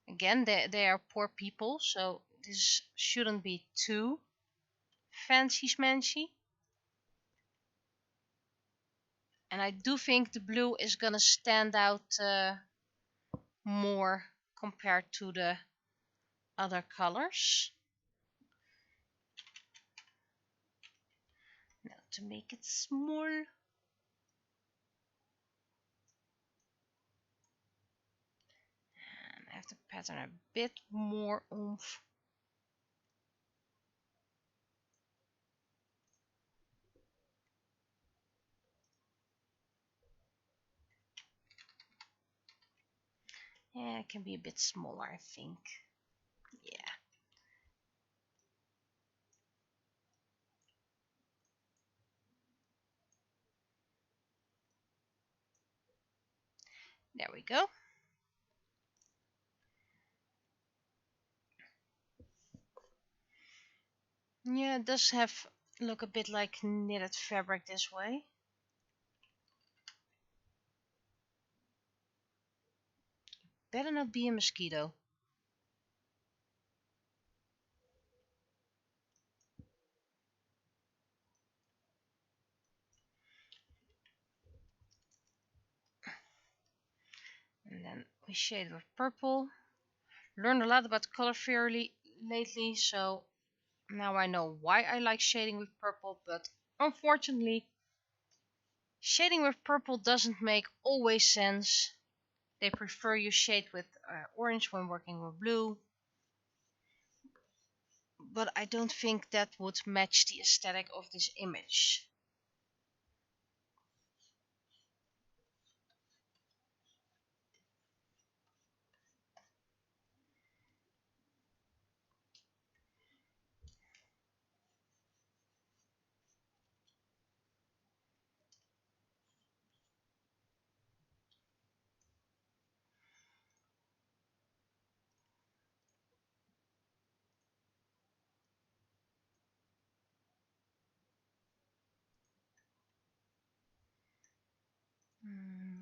Again, they are poor people, so this shouldn't be too fancy schmancy. And I do think the blue is gonna stand out more compared to the other colors. Now to make it small. And I have the pattern a bit more oomph. Yeah, it can be a bit smaller, I think. Yeah. There we go. Yeah, it does look a bit like knitted fabric this way. Better not be a mosquito. And then we shade with purple. Learned a lot about color theory lately, so now I know why I like shading with purple, but unfortunately, shading with purple doesn't make always sense. They prefer you shade with orange when working with blue. But I don't think that would match the aesthetic of this image.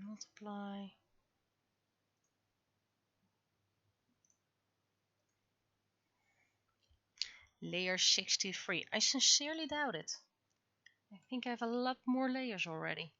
Multiply. Layer 63. I sincerely doubt it. I think I have a lot more layers already.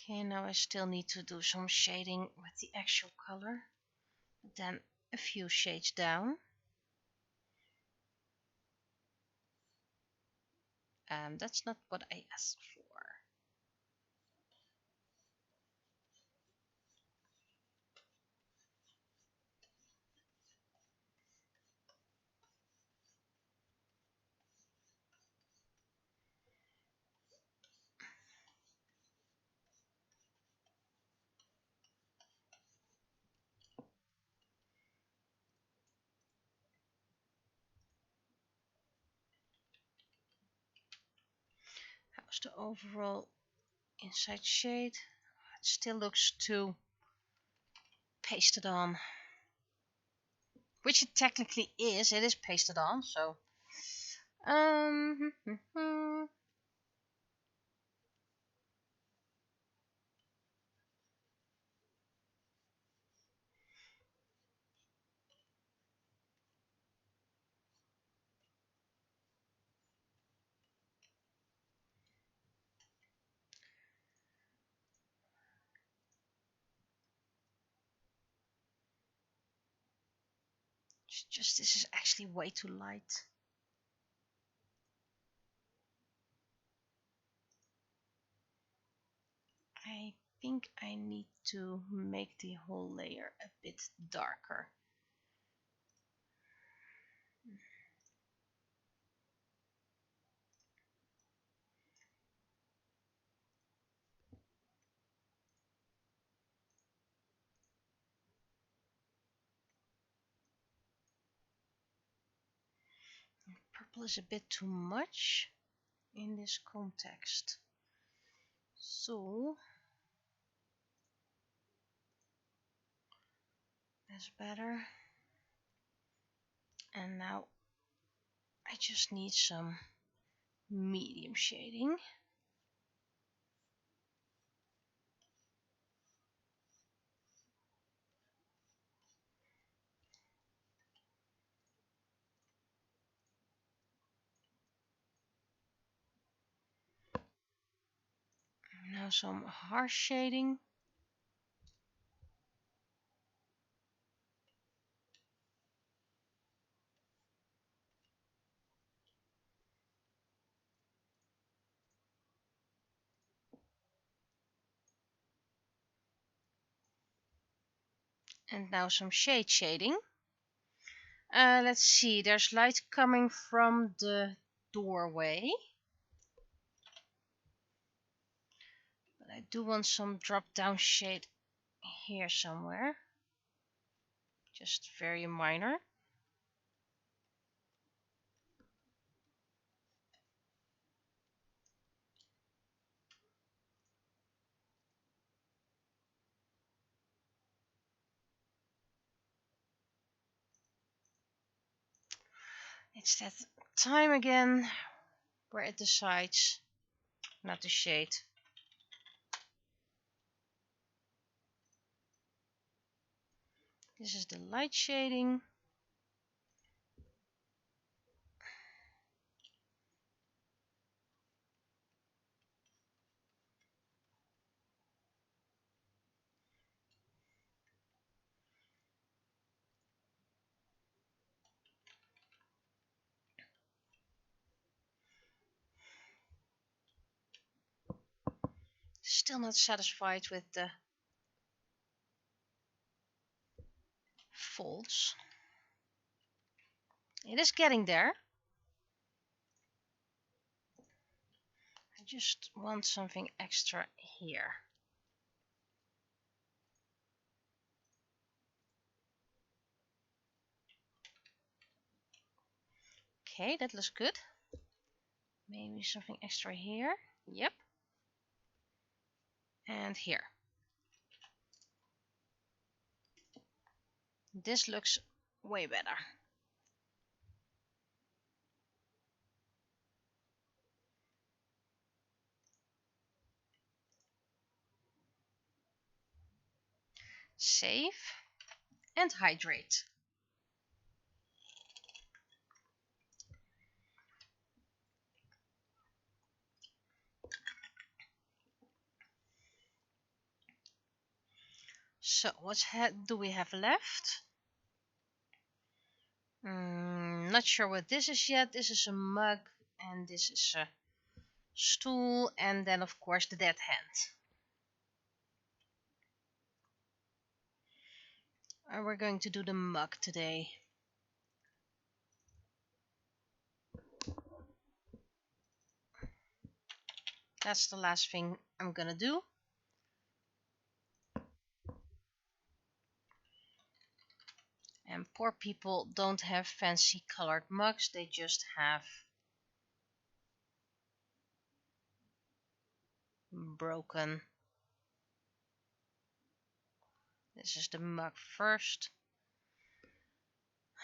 Okay, now I still need to do some shading with the actual color. Then a few shades down. That's not what I asked for. the overall inside shade. It still looks too pasted on. Which it technically is. It is pasted on, so... It's just this is actually way too light. I think I need to make the whole layer a bit darker. Purple is a bit too much in this context. So that's better. And now I just need some medium shading. Now some harsh shading. And now some shade shading. Let's see, there's light coming from the doorway. But I do want some drop down shade here somewhere. Just very minor. It's that time again where it decides not to shade. This is the light shading. Still not satisfied with the folds. It is getting there. I just want something extra here. Okay, that looks good. Maybe something extra here. Yep. And here. This looks way better. Save and hydrate. So what do we have left? Not sure what this is yet. This is a mug and this is a stool, and then of course the dead hand. And we're going to do the mug today. That's the last thing I'm gonna do. And poor people don't have fancy colored mugs, they just have broken. This is the mug first.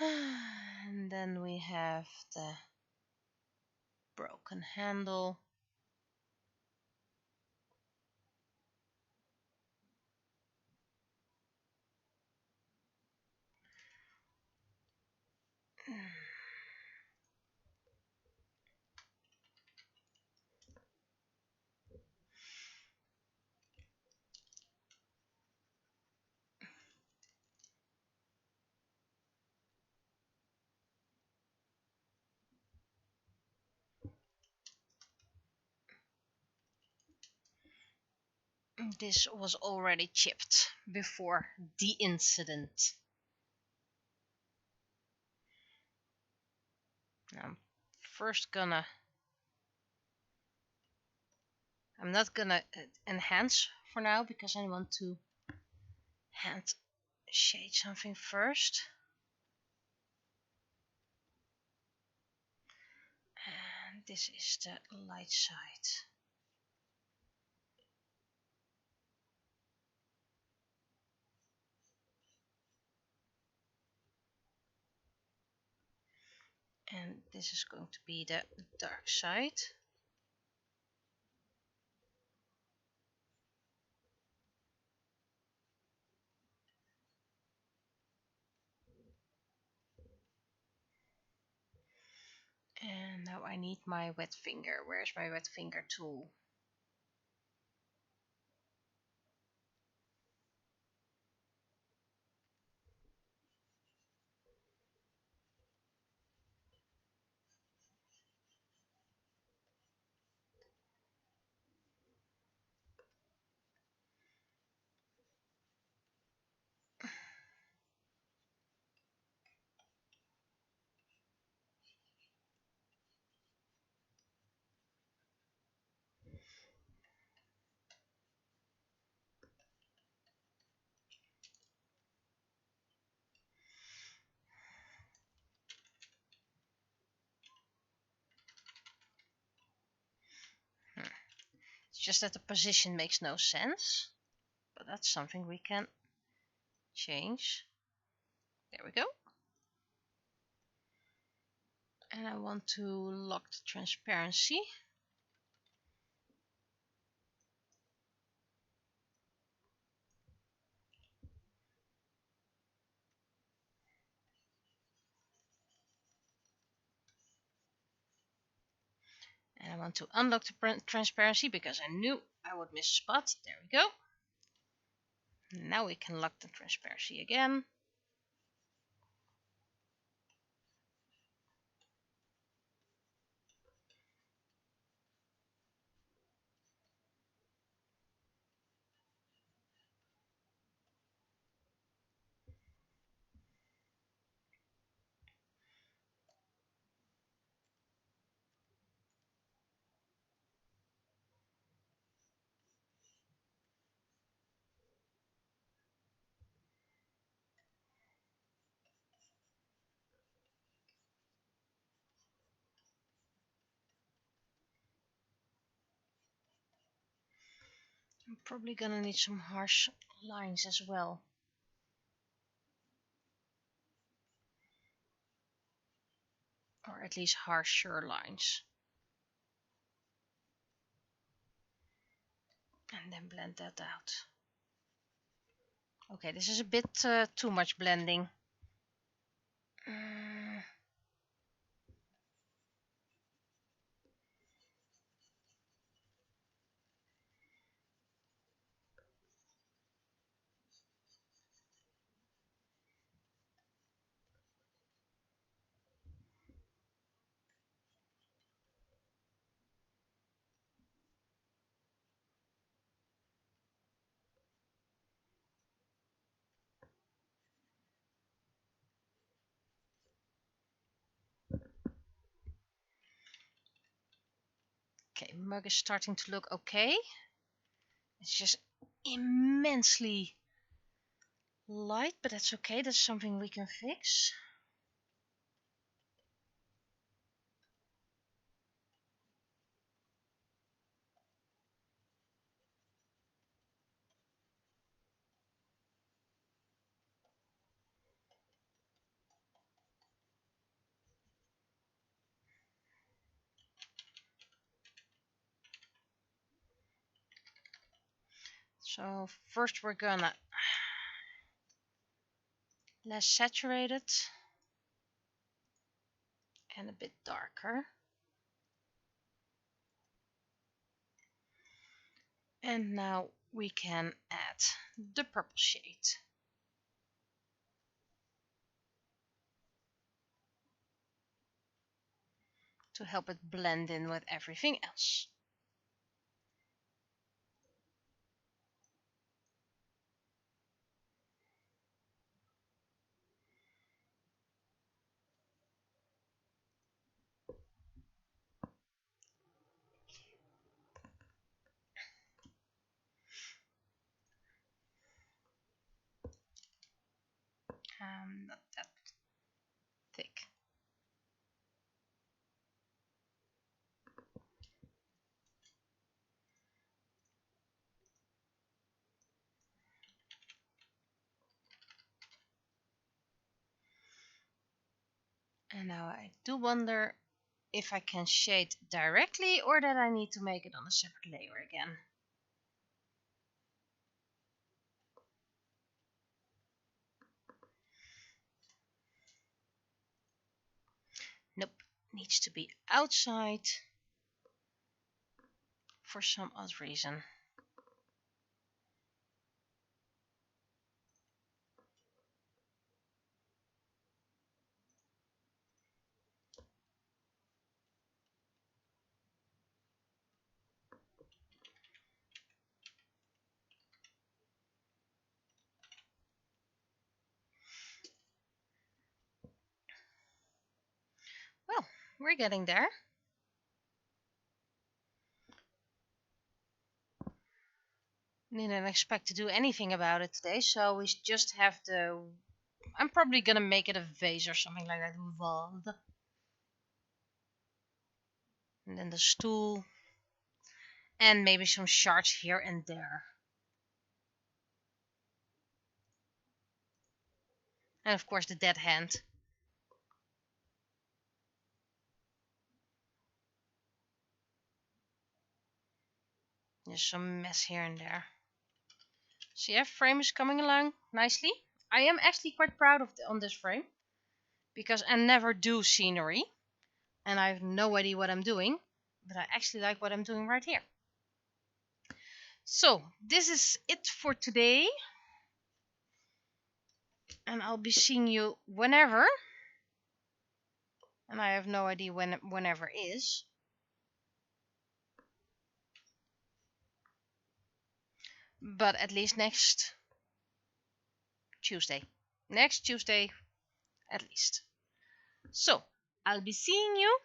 And then we have the broken handle. This was already chipped before the incident. I'm first gonna... I'm not gonna enhance for now because I want to hand shade something first. And this is the light side. And this is going to be the dark side. And now I need my wet finger. Where's my wet finger tool? It's just that the position makes no sense. But that's something we can change. There we go. And I want to lock the transparency. And I want to unlock the transparency because I knew I would miss a spot. There we go. Now we can lock the transparency again. I'm probably gonna need some harsh lines as well. Or at least harsher lines. And then blend that out. Okay, this is a bit too much blending. Okay, mug is starting to look okay. It's just immensely light, but that's okay. That's something we can fix. So first we're gonna less saturated and a bit darker. And now we can add the purple shade to help it blend in with everything else. Not that thick. And now I do wonder if I can shade directly or that I need to make it on a separate layer again. Nope, needs to be outside for some odd reason. Well, we're getting there. Didn't expect to do anything about it today, so we just have to... I'm probably gonna make it a vase or something like that. Vase. And then the stool. And maybe some shards here and there. And of course the dead hand. There's some mess here and there. So yeah, frame is coming along nicely. I am actually quite proud of on this frame. Because I never do scenery. And I have no idea what I'm doing. But I actually like what I'm doing right here. So, this is it for today. And I'll be seeing you whenever. And I have no idea when whenever is. But at least next Tuesday. Next Tuesday, at least. So, I'll be seeing you.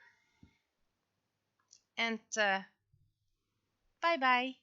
And bye bye.